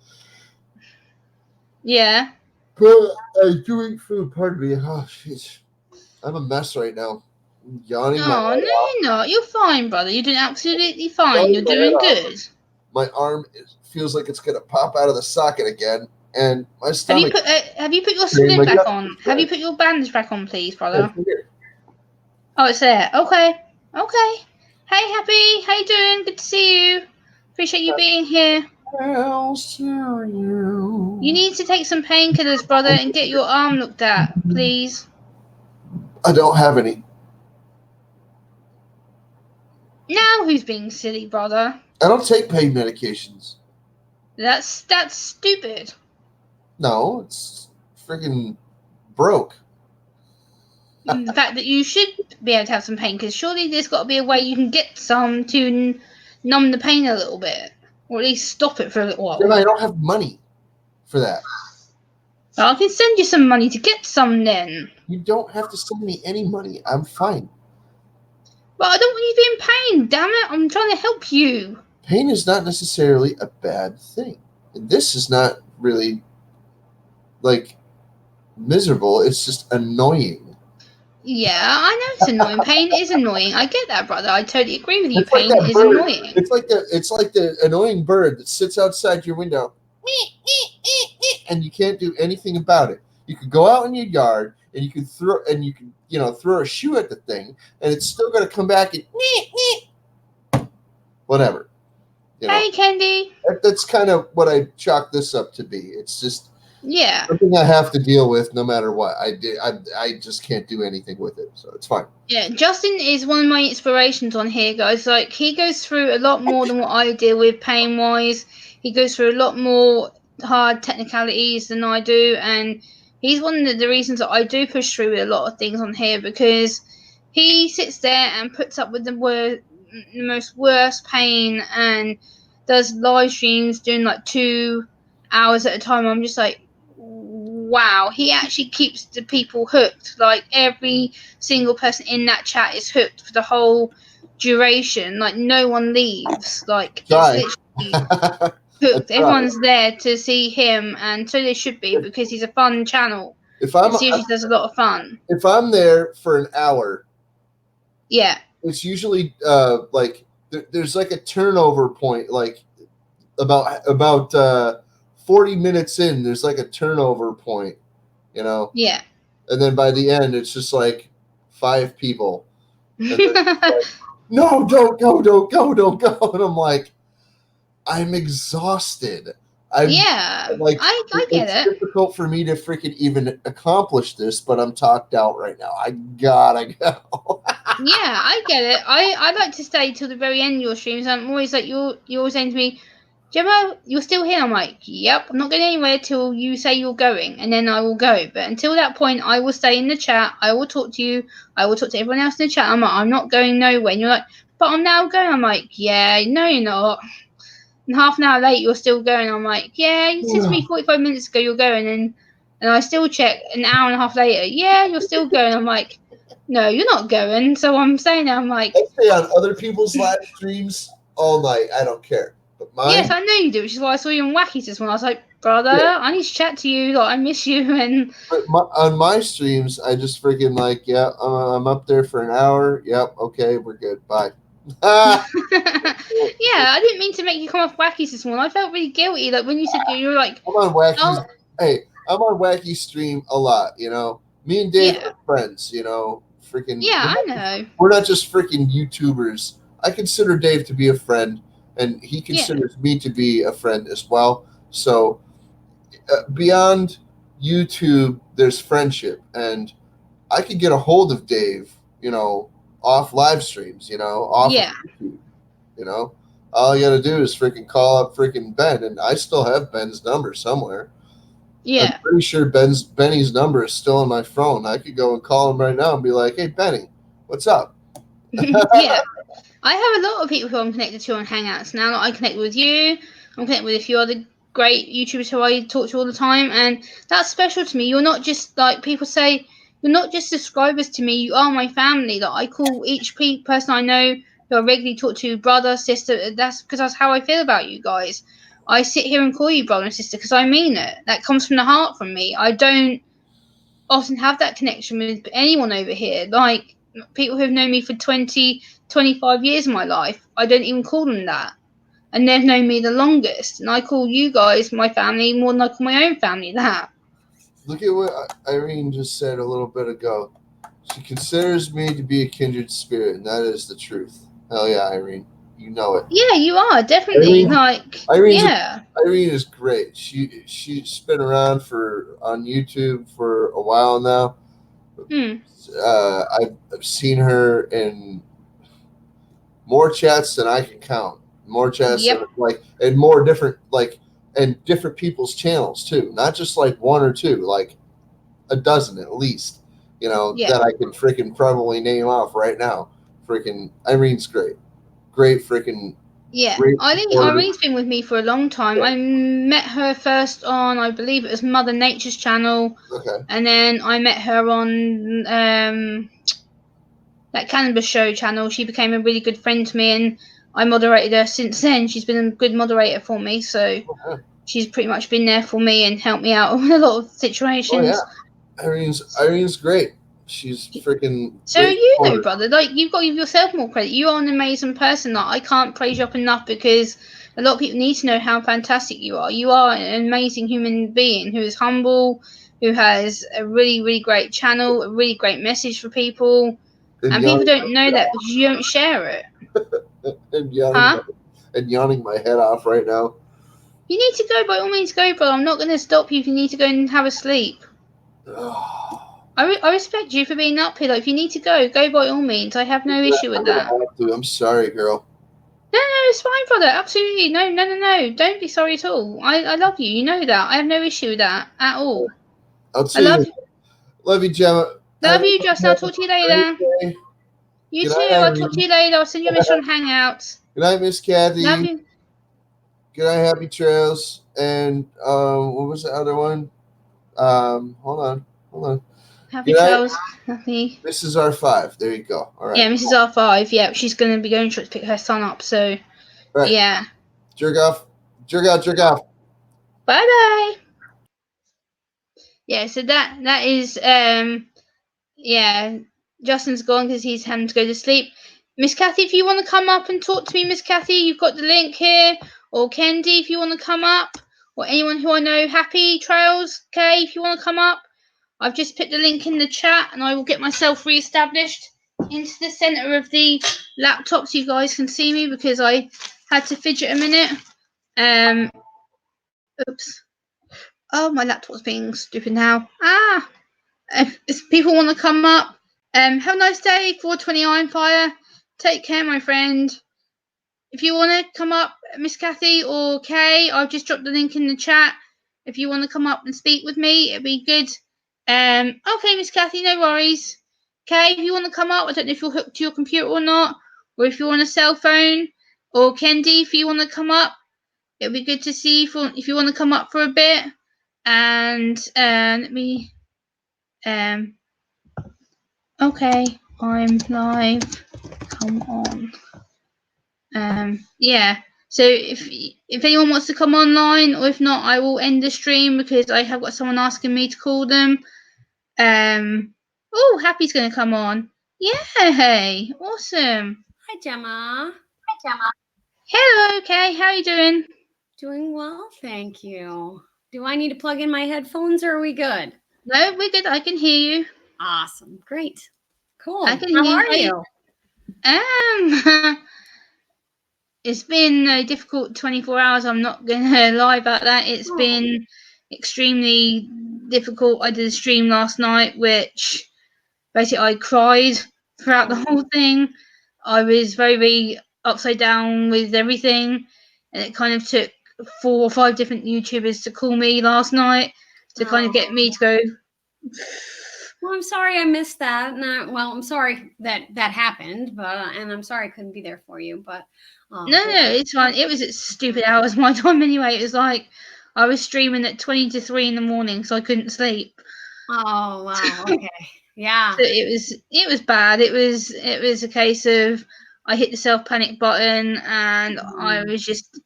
Yeah. But I do eat food. Pardon me. Oh, jeez, I'm a mess right now. I'm yawning my Oh, head no, off. you're not. You're fine, brother. You're doing absolutely fine. Yawning You're my head doing off. good. My arm feels like it's gonna pop out of the socket again, and my Have stomach. you put your Hey, my splint back gut on? is Have you dead. put your bandage back on, please, Yeah, brother? it's here. Oh, it's there. Okay. Okay. Hey, Happy. How you doing? Good to see you. Appreciate you being here. Else to you. You need to take some painkillers, brother, and get your arm looked at, please. I don't have any. Now who's being silly, brother? I don't take pain medications. That's stupid. No, it's freaking broke. The fact that you should be able to have some pain, because surely there's got to be a way you can get some to numb the pain a little bit, or at least stop it for a little Then while. I don't have money for that. I can send you some money to get some then. You don't have to send me any money. I'm fine. But I don't want you to be in pain, damn it. I'm trying to help you. Pain is not necessarily a bad thing. And this is not really like miserable. It's just annoying. Yeah, I know it's annoying. Pain is annoying. I get that, brother. I totally agree with you. It's like Pain that is bird. annoying. It's like the annoying bird that sits outside your window and you can't do anything about it. You could go out in your yard and you can throw a shoe at the thing and it's still going to come back and whatever. Hey, Candy. That's kind of what I chalk this up to be. It's just Yeah. something I have to deal with no matter what. I just can't do anything with it, so it's fine. Yeah, Justin is one of my inspirations on here, guys. Like, he goes through a lot more than what I deal with pain-wise. He goes through a lot more hard technicalities than I do, and he's one of the reasons that I do push through with a lot of things on here, because he sits there and puts up with the most worst pain and does live streams doing like 2 hours at a time. I'm just like, wow, he actually keeps the people hooked. Like, every single person in that chat is hooked for the whole duration. Like, no one leaves. Like, it's literally hooked. Everyone's there to see him, and so they should be, because he's a fun channel. It seriously does a lot of fun. If I'm there for an hour, yeah, it's usually like there's like a turnover point, like about 40 minutes in, there's like a turnover point, Yeah. and then by the end, it's just like 5 people, and then like, no, don't go, don't go, don't go, and I'm like, I'm exhausted. I'm Yeah, like, I get it's it. difficult for me to freaking even accomplish this, but I'm talked out right now. I gotta go. Yeah, I get it. I like to stay till the very end of your streams. I'm always like you're always saying to me, Gemma, you're still here. I'm like, yep, I'm not going anywhere till you say you're going, and then I will go. But until that point, I will stay in the chat. I will talk to you. I will talk to everyone else in the chat. I'm like, I'm not going nowhere. And you're like, but I'm now going. I'm like, yeah, no, you're not. And half an hour later, you're still going. I'm like, yeah, you said to me 45 minutes ago you're going, and I still check an hour and a half later. Yeah, you're still going. I'm like, no, you're not going. So I'm saying, I'm I like, stay on other people's live streams all night. I don't care, but yes, mine, I know you do, which is why I saw you on Wackies this one. I was like, brother, yeah. I need to chat to you. Like, I miss you. And But on my streams, I just freaking like, yeah, I'm up there for an hour. Yep, okay, we're good. Bye. yeah, I didn't mean to make you come off Wackies this one. I felt really guilty. Like when you said you were like, I'm on Wacky's. oh, Hey, I'm on Wacky stream a lot. Me and Dave yeah, are friends. Freaking. yeah, I know. We're not just freaking YouTubers. I consider Dave to be a friend, and he Yeah, considers me to be a friend as well. So beyond YouTube, there's friendship, and I could get a hold of Dave. Off live streams. Off of yeah, YouTube. You know, all I got to do is freaking call up freaking Ben, and I still have Ben's number somewhere. I'm yeah. pretty sure Benny's number is still on my phone. I could go and call him right now and be like, "Hey, Benny, what's up?" Yeah. I have a lot of people who I'm connected to on Hangouts now. Like I connect with you. I'm connected with a few other great YouTubers who I talk to all the time, and that's special to me. You're not just like people say. You're not just subscribers to me. You are my family. Like I call each person I know who I regularly talk to brother, sister. That's because that's how I feel about you guys. I sit here and call you brother and sister because I mean it. That comes from the heart from me. I don't often have that connection with anyone over here. Like people who have known me for 20, 25 years of my life, I don't even call them that. And they've known me the longest. And I call you guys my family more than I call my own family that. Look at what Irene just said a little bit ago. She considers me to be a kindred spirit, and that is the truth. Hell yeah, Irene, you know it. Yeah, you are, definitely. Irene, Like, Irene's a, yeah. Irene is great. She's been around on YouTube for a while now. Hmm. I've seen her in more chats than I can count. More chats than Yep. and more different and different people's channels too. Not just like one or two, like a dozen at least. Yeah. That I can freaking probably name off right now. Freaking Irene's great, great freaking Yeah. great supporter. Irene's been with me for a long time. I met her first on, I believe it was Mother Nature's channel. Okay. And then I met her on that Cannabis Show channel. She became a really good friend to me, and I moderated her since then. She's been a good moderator for me, so Okay. she's pretty much been there for me and helped me out in a lot of Oh yeah, situations. Irene's great. She's freaking So great you know, supporter. brother, like you've got to give yourself more credit. You are an amazing person. Like I can't praise you up enough because a lot of people need to know how fantastic you are. You are an amazing human being who is humble, who has a really, really great channel, a really great message for people, And and people yawning don't know that because you don't share it, and yawning huh? my, and yawning my head off right now. You need to go, by all means go, brother. I'm not going to stop you if you need to go and have a sleep. I respect you for being up here. Like, if you need to go, go by all means. I have no issue with I'm gonna that. have to. I'm sorry, girl. No, it's fine, brother. Absolutely. No, no, no, no. Don't be sorry at all. I love you. You know that. I have no issue with that at all. I'll I see you. Love you, Gemma. love you, Justin. I'll talk to you Great later. day. You Good too. night, I'll talk to Irene. you later. I'll send you a message on Hangouts. Good night, Miss Love Kathy. you. Good night, Happy Trails. And what was the other one? Hold on. Happy Good night, trails. Happy. Mrs. R5. There you go. All right. Yeah, Mrs. R5. Yeah, she's going to be going to pick her son up. So, All right. yeah. Jerk off. Jerk out. Jerk off. Bye bye. Yeah, so that is yeah, Justin's gone because he's having to go to sleep. Miss Kathy, if you want to come up and talk to me, Miss Kathy, you've got the link here. Or Kendi, if you want to come up. Or anyone who I know, Happy Trails, Kay, if you want to come up. I've just put the link in the chat, and I will get myself re-established into the center of the laptop so you guys can see me, because I had to fidget a minute. Oops. Oh, my laptop's being stupid now. If people want to come up, have a nice day. 420 Iron Fire. Take care, my friend. If you want to come up, Miss Kathy or Kay, I've just dropped the link in the chat. If you want to come up and speak with me, it'd be good. Okay, Miss Kathy, no worries. Kay, if you want to come up, I don't know if you're hooked to your computer or not, or if you're on a cell phone, or Kendi, if you want to come up, it'd be good to see if you want to come up for a bit. And let me. Okay, I'm live. Come on. Yeah. So if anyone wants to come online, or if not, I will end the stream because I have got someone asking me to call them. Oh, Happy's going to come on. Yay! Awesome. Hi, Gemma. Hi, Gemma. Hello, Kay. How are you doing? Doing well, thank you. Do I need to plug in my headphones, or are we good? No, we're good. I can hear you. Awesome. Great. Cool. I can How hear are you? It's been a difficult 24 hours. I'm not going to lie about that. It's been extremely difficult. I did a stream last night, which basically I cried throughout the whole thing. I was very, very upside down with everything, and it kind of took 4 or 5 different YouTubers to call me last night to kind of get me to go. Well, I'm sorry I missed that. Well, I'm sorry that happened, but and I'm sorry I couldn't be there for you. But No, it's fine. It was at stupid hours my time anyway. It was like I was streaming at 20 to 3 in the morning, so I couldn't sleep. Oh wow, okay. Yeah. So it was bad. It was a case of I hit the self panic button, and I was just,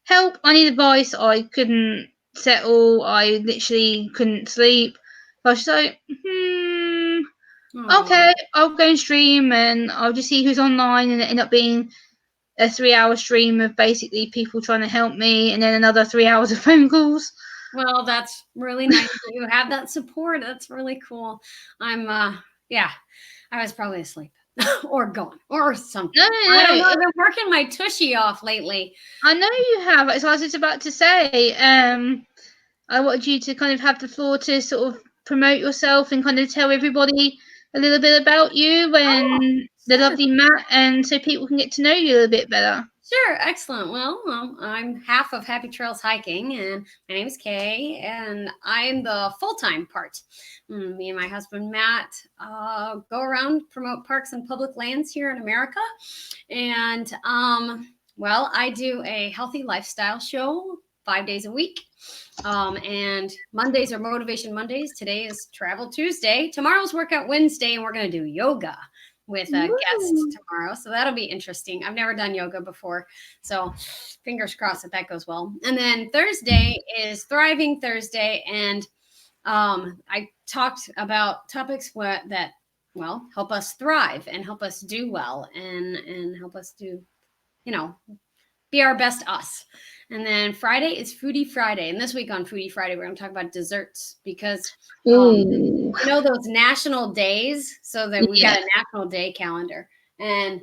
help, I need advice. I couldn't settle. I literally couldn't sleep. I was like, okay, I'll go and stream and I'll just see who's online, and it ended up being a 3-hour stream of basically people trying to help me, and then another 3 hours of phone calls. Well, that's really nice that you have that support. That's really cool. I was probably asleep or gone or something. No. I don't know. I've been working my tushy off lately. I know you have. As I was just about to say, I wanted you to kind of have the floor to sort of promote yourself and kind of tell everybody a little bit about you and the lovely Matt, and so people can get to know you a little bit better. Sure, excellent. Well, I'm half of Happy Trails Hiking, and my name is Kay, and I'm the full-time part. Me and my husband, Matt, go around, promote parks and public lands here in America. And, well, I do a healthy lifestyle show 5 days a week. And Mondays are Motivation Mondays. Today is Travel Tuesday. Tomorrow's Workout Wednesday, and we're going to do yoga with a guest tomorrow. So that'll be interesting. I've never done yoga before. So fingers crossed that goes well. And then Thursday is Thriving Thursday. And I talked about topics that help us thrive and help us do well and help us do, be our best us. And then Friday is Foodie Friday. And this week on Foodie Friday, we're going to talk about desserts because, those national days. So that we got a national day calendar. And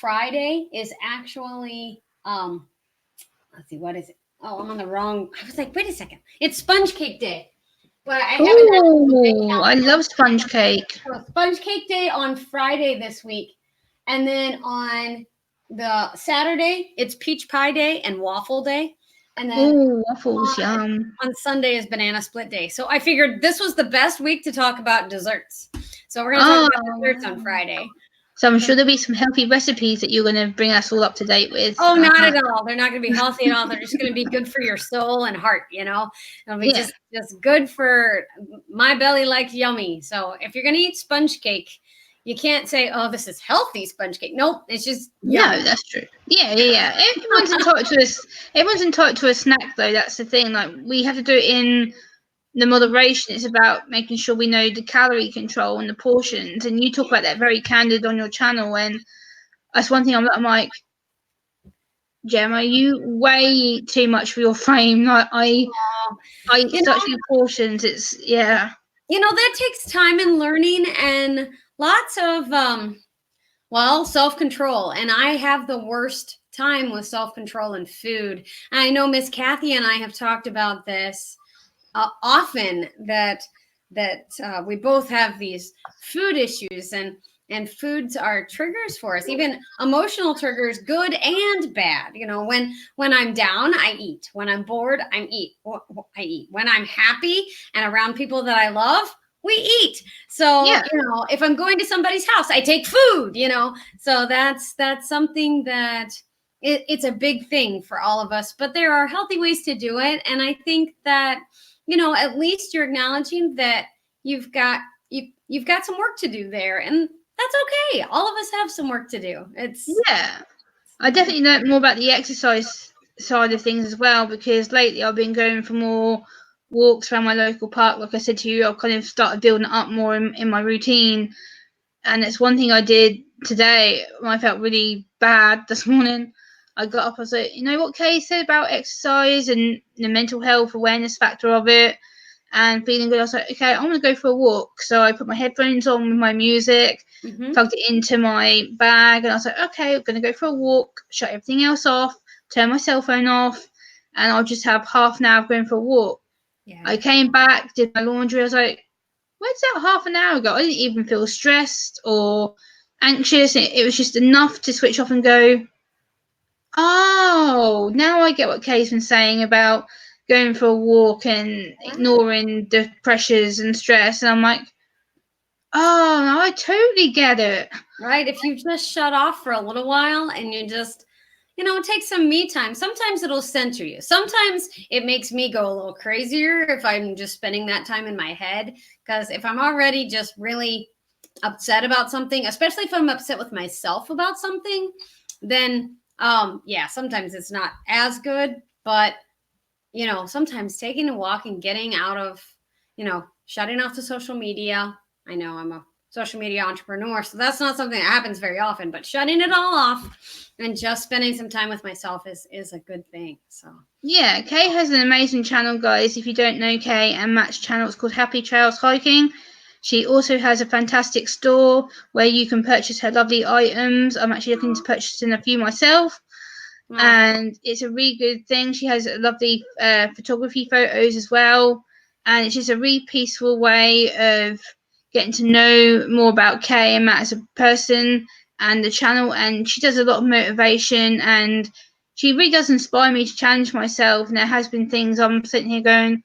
Friday is actually, let's see, what is it? Oh, I'm on the wrong. I was like, wait a second. It's Sponge Cake Day. But I have I love sponge cake. So Sponge Cake Day on Friday this week. And then on the Saturday, it's Peach Pie Day and Waffle Day. And then waffles, yum. On Sunday is Banana Split Day. So I figured this was the best week to talk about desserts. So we're going to talk about desserts on Friday. So I'm sure there'll be some healthy recipes that you're going to bring us all up to date with. Oh, not at all. They're not going to be healthy at all. They're just going to be good for your soul and heart, It'll be just good for my belly, like yummy. So if you're going to eat sponge cake, you can't say, oh, this is healthy sponge cake. Nope, it's just yummy. No, that's true. Yeah. Everyone's entitled to a snack, though. That's the thing. Like, we have to do it in the moderation. It's about making sure we know the calorie control and the portions. And you talk about that very candid on your channel. And that's one thing I'm like, Gemma, you weigh too much for your frame. Like, I eat such big portions. It's that takes time and learning and lots of self-control. And I have the worst time with self-control and food. And I know Miss Kathy and I have talked about this often, that we both have these food issues, and foods are triggers for us, even emotional triggers, good and bad. When I'm down, I eat. When I'm bored, I eat. When I'm happy and around people that I love, we eat. So, Yeah. if I'm going to somebody's house, I take food, so that's something that it's a big thing for all of us, but there are healthy ways to do it. And I think that, at least you're acknowledging that you've got some work to do there, and that's okay. All of us have some work to do. Yeah. I definitely know more about the exercise side of things as well, because lately I've been going for more walks around my local park. Like I said to you, I've kind of started building it up more in my routine. And it's one thing I did today when I felt really bad this morning. I got up, I was like, you know what Kay said about exercise and the mental health awareness factor of it and feeling good. I was like, okay, I want to go for a walk. So I put my headphones on with my music, plugged it into my bag, and I was like, okay, I'm going to go for a walk, shut everything else off, turn my cell phone off, and I'll just have half an hour going for a walk. Yeah. I came back, did my laundry. I was like, where's that half an hour ago? I didn't even feel stressed or anxious. It was just enough to switch off and go, oh, now I get what Kay's been saying about going for a walk and ignoring the pressures and stress. And I'm like, oh, no, I totally get it. Right. If you just shut off for a little while and you just, take some me time, sometimes it'll center you. Sometimes it makes me go a little crazier if I'm just spending that time in my head. Because if I'm already just really upset about something, especially if I'm upset with myself about something, then sometimes it's not as good. But sometimes taking a walk and getting out of, shutting off the social media. I know I'm a social media entrepreneur, so that's not something that happens very often, but shutting it all off and just spending some time with myself is a good thing. So yeah, Kay has an amazing channel, guys. If you don't know Kay and Matt's channel, it's called Happy Trails Hiking. She also has a fantastic store where you can purchase her lovely items. I'm actually looking to purchase in a few myself. And it's a really good thing. She has lovely photography photos as well, and it's just a really peaceful way of getting to know more about Kay and Matt as a person and the channel. And she does a lot of motivation, and she really does inspire me to challenge myself. And there has been things I'm sitting here going,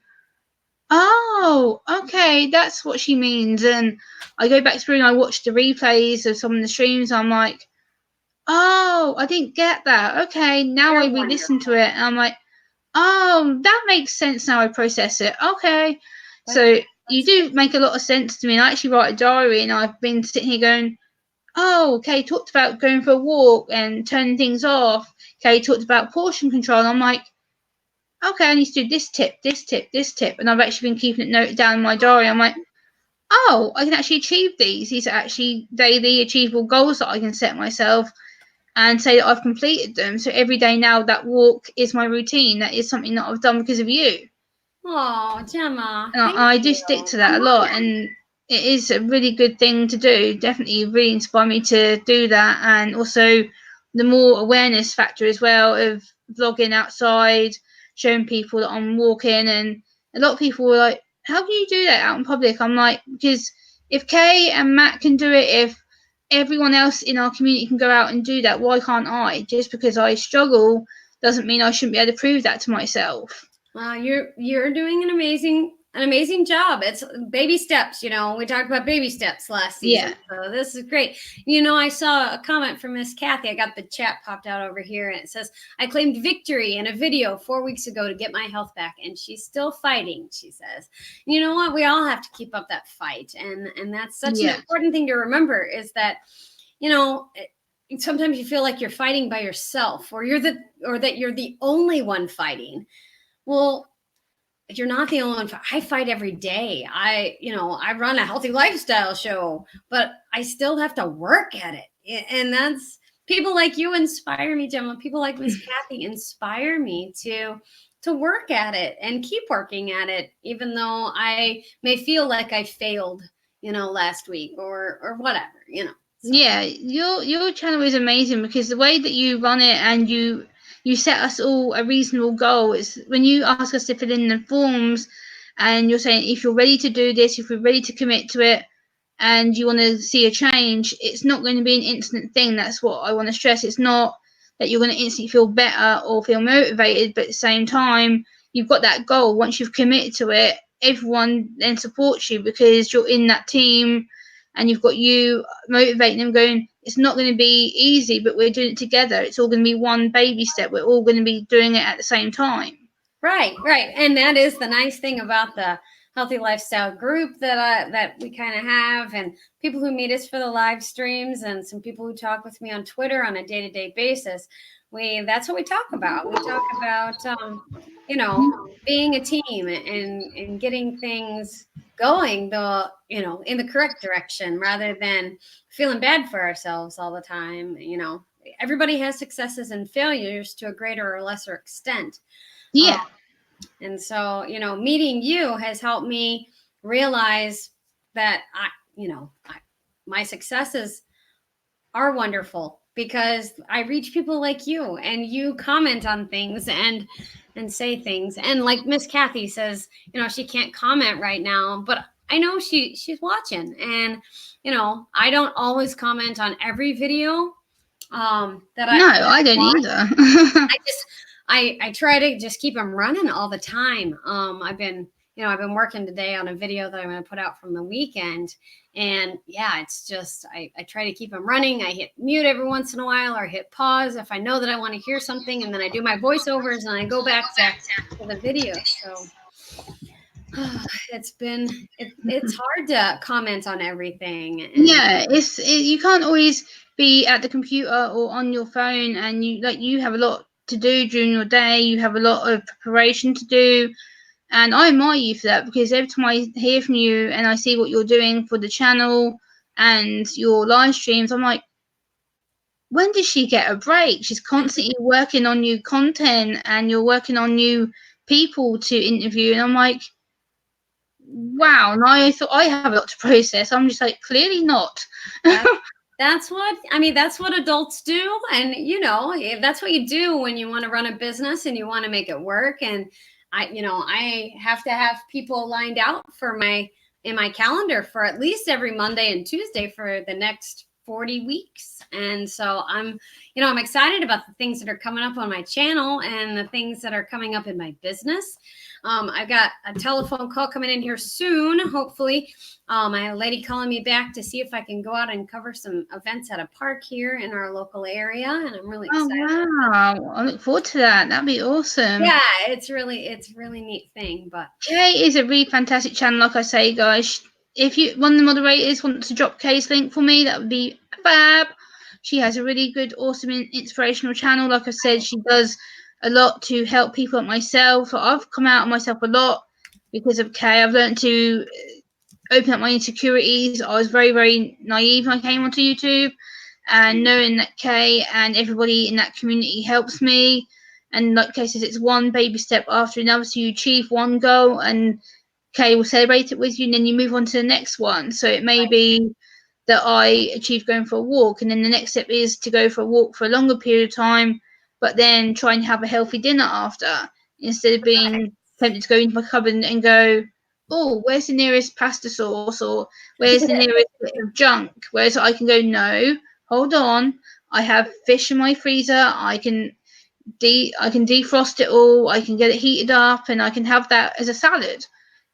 oh, okay, that's what she means. And I go back through and I watch the replays of some of the streams. I'm like, oh, I didn't get that. Okay, now I re-listen to it, and I'm like, oh, that makes sense now I process it. Okay. So you do make a lot of sense to me. And I actually write a diary, and I've been sitting here going, oh, okay, talked about going for a walk and turning things off. Okay, talked about portion control. And I'm like, okay, I need to do this tip, this tip, this tip. And I've actually been keeping it noted down in my diary. I'm like, oh, I can actually achieve these. These are actually daily achievable goals that I can set myself and say that I've completed them. So every day now, that walk is my routine. That is something that I've done because of you. Oh, Gemma. And I do stick to that a lot. And it is a really good thing to do. Definitely really inspired me to do that. And also the more awareness factor as well of vlogging outside, showing people that I'm walking. And a lot of people were like, how can you do that out in public? I'm like, because if Kay and Matt can do it, if everyone else in our community can go out and do that, why can't I? Just because I struggle doesn't mean I shouldn't be able to prove that to myself. You're doing an amazing job. It's baby steps. We talked about baby steps last season. Yeah. So this is great. I saw a comment from Miss Kathy. I got the chat popped out over here, and it says, I claimed victory in a video 4 weeks ago to get my health back, and she's still fighting, she says. You know what? We all have to keep up that fight. And that's such an important thing to remember, is that, sometimes you feel like you're fighting by yourself, or that you're the only one fighting. Well, you're not the only one. I fight every day. I run a healthy lifestyle show, but I still have to work at it. And that's, people like you inspire me, Gemma. People like Miss Kathy inspire me to to work at it and keep working at it, even though I may feel like I failed, last week or whatever, So. Yeah, your channel is amazing because the way that you run it and you set us all a reasonable goal. It's when you ask us to fill in the forms and you're saying if you're ready to do this, if you're ready to commit to it and you want to see a change, it's not going to be an instant thing. That's what I want to stress. It's not that you're going to instantly feel better or feel motivated, but at the same time, you've got that goal. Once you've committed to it, everyone then supports you because you're in that team and you've got you motivating them going, it's not going to be easy, but we're doing it together. It's all going to be one baby step. We're all going to be doing it at the same time. Right. And that is the nice thing about the Healthy Lifestyle group that we kind of have, and people who meet us for the live streams, and some people who talk with me on Twitter on a day-to-day basis. That's what we talk about. We talk about, being a team and getting things going in the correct direction rather than feeling bad for ourselves all the time. Everybody has successes and failures to a greater or lesser extent. Yeah. And so, meeting you has helped me realize that my successes are wonderful because I reach people like you, and you comment on things and say things. And like Miss Kathy says, she can't comment right now, but I know she's watching. And, I don't always comment on every video I don't either. I try to just keep them running all the time. I've been working today on a video that I'm going to put out from the weekend. And yeah, it's just, I try to keep them running. I hit mute every once in a while or hit pause if I know that I want to hear something. And then I do my voiceovers and I go back to the video. So it's hard to comment on everything. Yeah, you can't always be at the computer or on your phone, and you have a lot to do during your day. You have a lot of preparation to do, and I admire you for that because every time I hear from you and I see what you're doing for the channel and your live streams, I'm like, when does she get a break? She's constantly working on new content and you're working on new people to interview, and I'm like, wow. And I thought I have a lot to process. I'm just like, clearly not. That's what adults do. And, that's what you do when you want to run a business and you want to make it work. And I have to have people lined out in my calendar for at least every Monday and Tuesday for the next 40 weeks. And so I'm excited about the things that are coming up on my channel and the things that are coming up in my business. I've got a telephone call coming in here soon, hopefully. I had a lady calling me back to see if I can go out and cover some events at a park here in our local area. And I'm really excited. Oh, wow. I look forward to that. That'd be awesome. Yeah, it's really neat thing. But Kay is a really fantastic channel, like I say, guys. If one of the moderators wants to drop Kay's link for me, that would be fab. She has a really good, awesome, inspirational channel. Like I said, she does a lot to help people like myself. I've come out of myself a lot because of Kay. I've learned to open up my insecurities. I was very, very naive when I came onto YouTube, and knowing that Kay and everybody in that community helps me. And like Kay says, it's one baby step after another. So you achieve one goal and Kay will celebrate it with you, and then you move on to the next one. So it may be that I achieve going for a walk, and then the next step is to go for a walk for a longer period of time, but then try and have a healthy dinner after, instead of being tempted to go into my cupboard and go, oh, where's the nearest pasta sauce, or where's the nearest bit of junk? Whereas I can go, no, hold on, I have fish in my freezer. I can defrost it all. I can get it heated up, and I can have that as a salad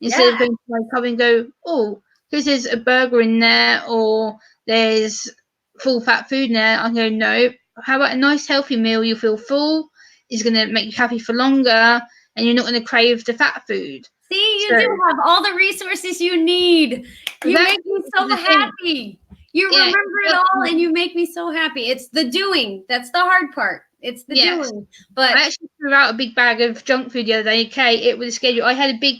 instead of going to my cupboard and go, oh, because there's a burger in there or there's full fat food in there. I can go, no. How about a nice healthy meal? You feel full. It's going to make you happy for longer, and you're not going to crave the fat food. See, you do have all the resources you need. You make me so happy. You remember it all, and you make me so happy. It's the doing. That's the hard part. It's the doing. But I actually threw out a big bag of junk food the other day. Okay, it was a schedule. I had a big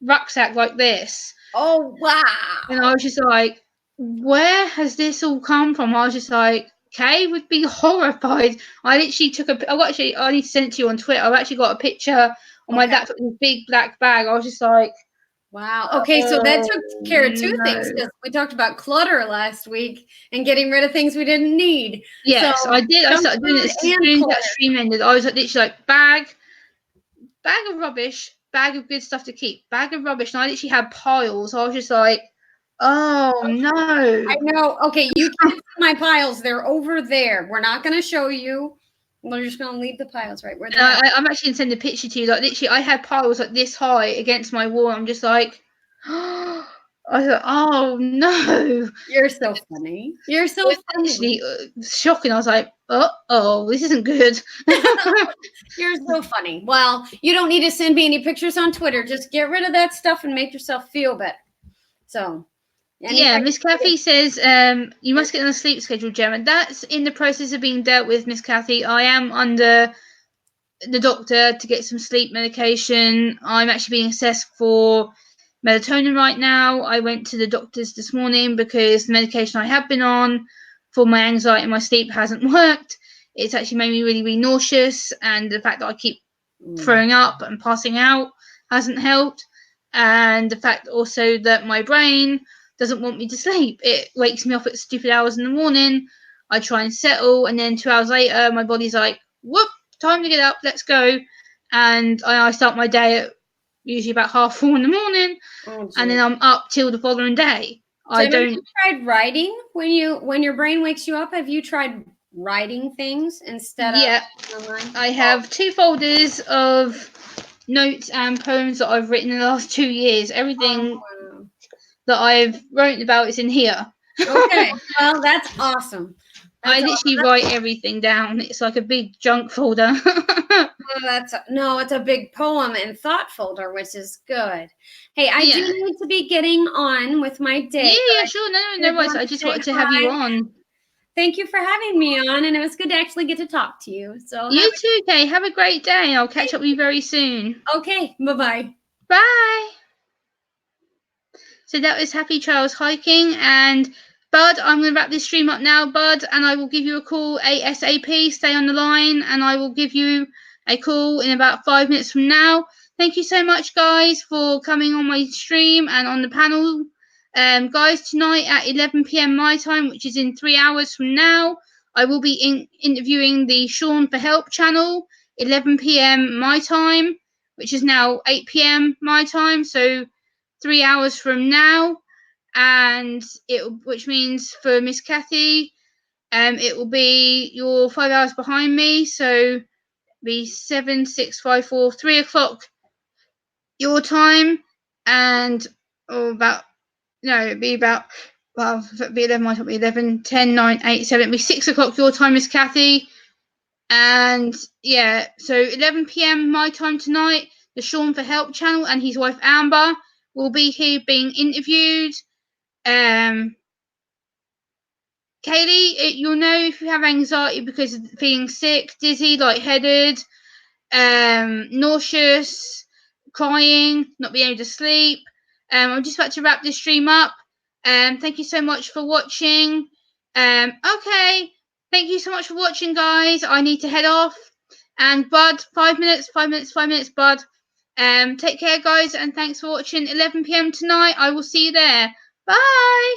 rucksack like this. Oh, wow. And I was just like, where has this all come from? I was just like, Kay would be horrified. I literally took I need to send it to you on Twitter. I've actually got a picture on my Okay. laptop in a big black bag. I was just like, Wow. Okay, so that took care of two things no. because we talked about clutter last week and getting rid of things we didn't need. Yes, So I did. I junk started doing it food as and soon as that clutter. stream ended. I was like, literally like bag of rubbish, bag of good stuff to keep, bag of rubbish, and I literally had piles. I was just like, oh no. I know. Okay, you can't see my piles. They're over there. We're not going to show you. We're just going to leave the piles right where And they're at. I'm actually gonna send a picture to you. Like literally, I had piles like this high against my wall. I'm just like, I was like, oh no. You're so funny. You're so It was funny. literally shocking. I was like, oh, this isn't good. You're so funny. Well, you don't need to send me any pictures on Twitter. Just get rid of that stuff and make yourself feel better. So, Yeah, Miss Kathy says you must get on a sleep schedule, Gemma. That's in the process of being dealt with, Miss Kathy. I am under the doctor to get some sleep medication. I'm actually being assessed for melatonin right now. I went to the doctors this morning because the medication I have been on for my anxiety and my sleep hasn't worked. It's actually made me really, really nauseous, and the fact that I keep throwing up and passing out hasn't helped. And the fact also that my brain doesn't want me to sleep. It wakes me up at stupid hours in the morning. I try and settle, and then 2 hours later, my body's like, whoop, time to get up, let's go. And I start my day at usually about 4:30 in the morning, and then I'm up till the following day. Have you tried writing when your brain wakes you up? Have you tried writing things instead Yeah, of online? I have 2 folders of notes and poems that I've written in the last 2 years. Everything wow. that I've written about is in here. Okay, well, that's awesome. I literally write everything down. It's like a big junk folder. It's a big poem and thought folder, which is good. Hey, I do need to be getting on with my day. Yeah, sure. No worries. I just wanted to have you on. Thank you for having me on, and it was good to actually get to talk to you. So you too, Kay. Have a great day. I'll catch up with you very soon. Okay, bye-bye. Bye. So that was Happy Trails Hiking, and Bud, I'm going to wrap this stream up now, Bud, and I will give you a call ASAP. Stay on the line, and I will give you a call in about 5 minutes from now. Thank you so much, guys, for coming on my stream and on the panel. Guys, tonight at 11 p.m. my time, which is in 3 hours from now, I will be interviewing the Sean for Help channel, 11 p.m. my time, which is now 8 p.m. my time. So 3 hours from now, and which means for Miss Kathy, it will be you're 5 hours behind me, so be 7, 6, 5, 4, 3 o'clock your time, and it'd be about it'd be 11 my time, 11, 10, 9, 8, 7, it'd be 6 o'clock your time, Miss Kathy. And yeah, so 11 p.m. my time tonight, the Sean for Help channel and his wife Amber will be here being interviewed. Kaylee, you'll know if you have anxiety because of feeling sick, dizzy, lightheaded, nauseous, crying, not being able to sleep. I'm just about to wrap this stream up. Thank you so much for watching. Okay, thank you so much for watching, guys. I need to head off. And Bud, 5 minutes, Bud. Take care, guys, and thanks for watching 11 p.m. tonight. I will see you there. Bye.